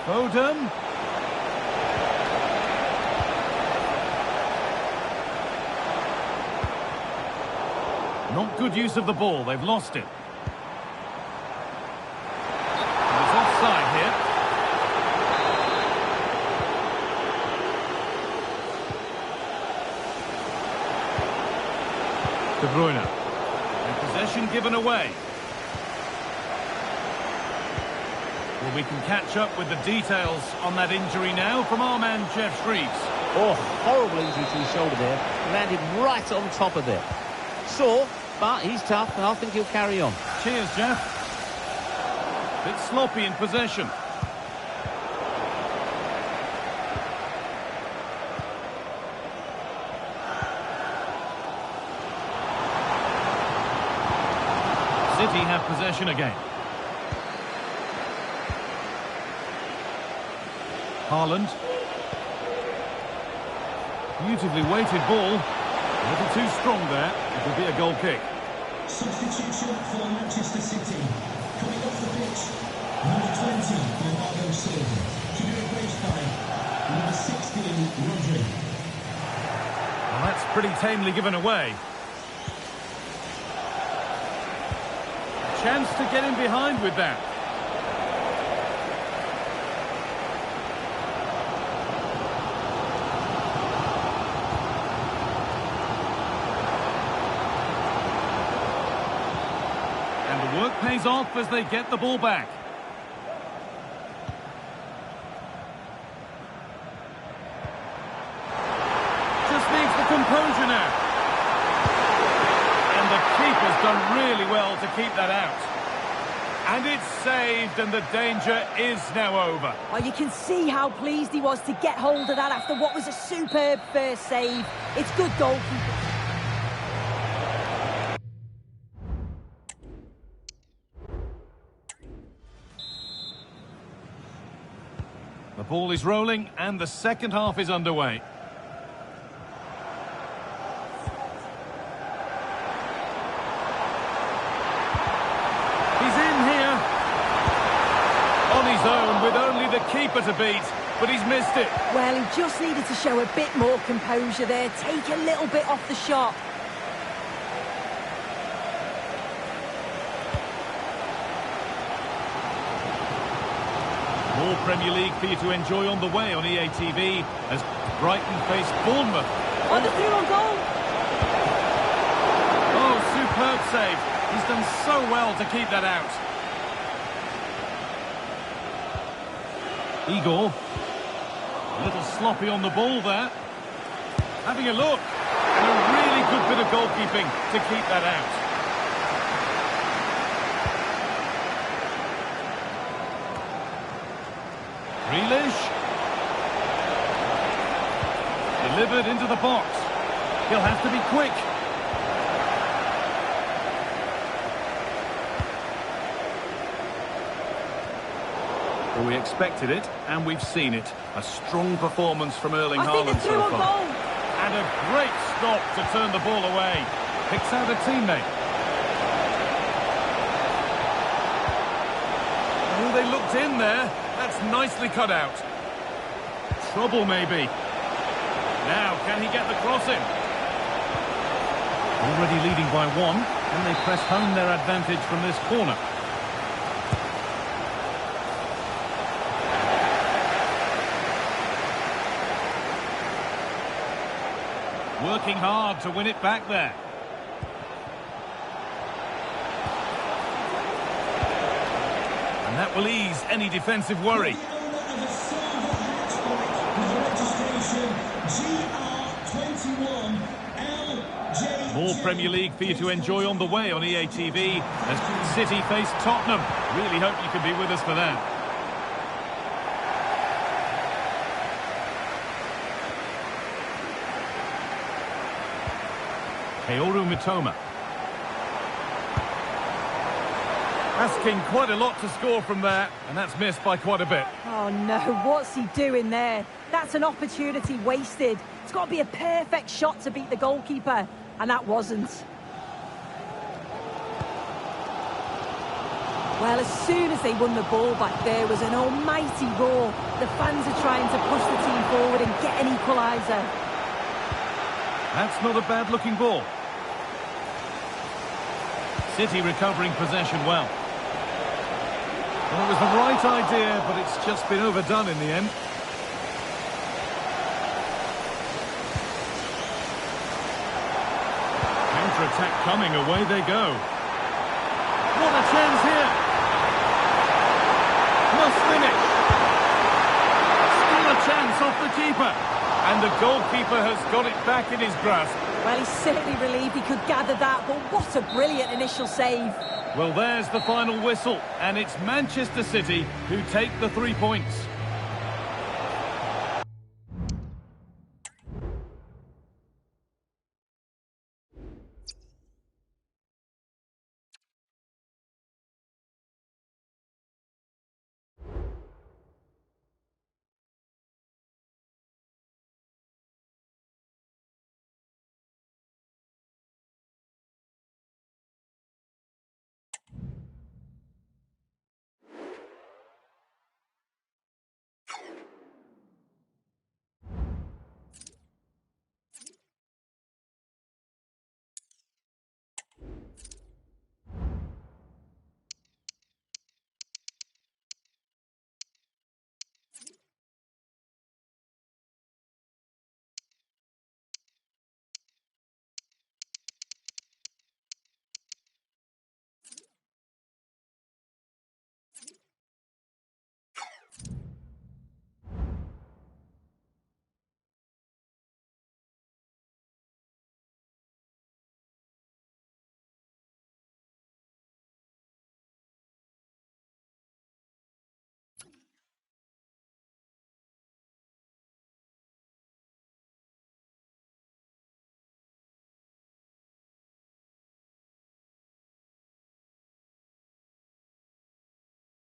Foden. Not good use of the ball. They've lost it. There's offside here. De Bruyne. And possession given away. Well, we can catch up with the details on that injury now from our man Jeff Shreves. Oh, horrible injury to his shoulder there. Landed right on top of it. Sore, but he's tough, and I think he'll carry on. Cheers, Jeff. Bit sloppy in possession. City have possession again. Haaland. Beautifully weighted ball. A little too strong there. It will be a goal kick. Substitution for Manchester City. Coming off the pitch, number 20, Bernardo Silva. To be replaced by number 16, Rodri. Well, that's pretty tamely given away. A chance to get in behind with that. And the work pays off as they get the ball back. Composure now. And the keeper's done really well to keep that out. And it's saved, and the danger is now over. Oh, you can see how pleased he was to get hold of that after what was a superb first save. It's good goalkeeping. The ball is rolling, and the second half is underway. Zone with only the keeper to beat, but he's missed it. Well, he just needed to show a bit more composure there, take a little bit off the shot. More Premier League for you to enjoy on the way on EA TV as Brighton face Bournemouth. On the through on goal. Oh, superb save. He's done so well to keep that out. Igor, a little sloppy on the ball there. Having a look, and a really good bit of goalkeeping to keep that out. Grealish. Delivered into the box. He'll have to be quick. We expected it, and we've seen it. A strong performance from Erling Haaland so far. And a great stop to turn the ball away. Picks out a teammate. Oh, they looked in there. That's nicely cut out. Trouble, maybe. Now, can he get the cross in? Already leading by one, and they press home their advantage from this corner. Working hard to win it back there. And that will ease any defensive worry. More Premier League for you to enjoy on the way on EA TV as City face Tottenham. Really hope you can be with us for that. Kaoru Mitoma. Asking quite a lot to score from there, and that's missed by quite a bit. Oh no, what's he doing there? That's an opportunity wasted. It's got to be a perfect shot to beat the goalkeeper, and that wasn't. Well, as soon as they won the ball back, there was an almighty roar. The fans are trying to push the team forward and get an equaliser. That's not a bad-looking ball. City recovering possession well. Well, it was the right idea, but it's just been overdone in the end. Counter-attack coming, away they go. What a chance here! Must finish! Still a chance off the keeper. And the goalkeeper has got it back in his grasp. Well, he's certainly relieved he could gather that, but what a brilliant initial save. Well, there's the final whistle, and it's Manchester City who take the 3 points.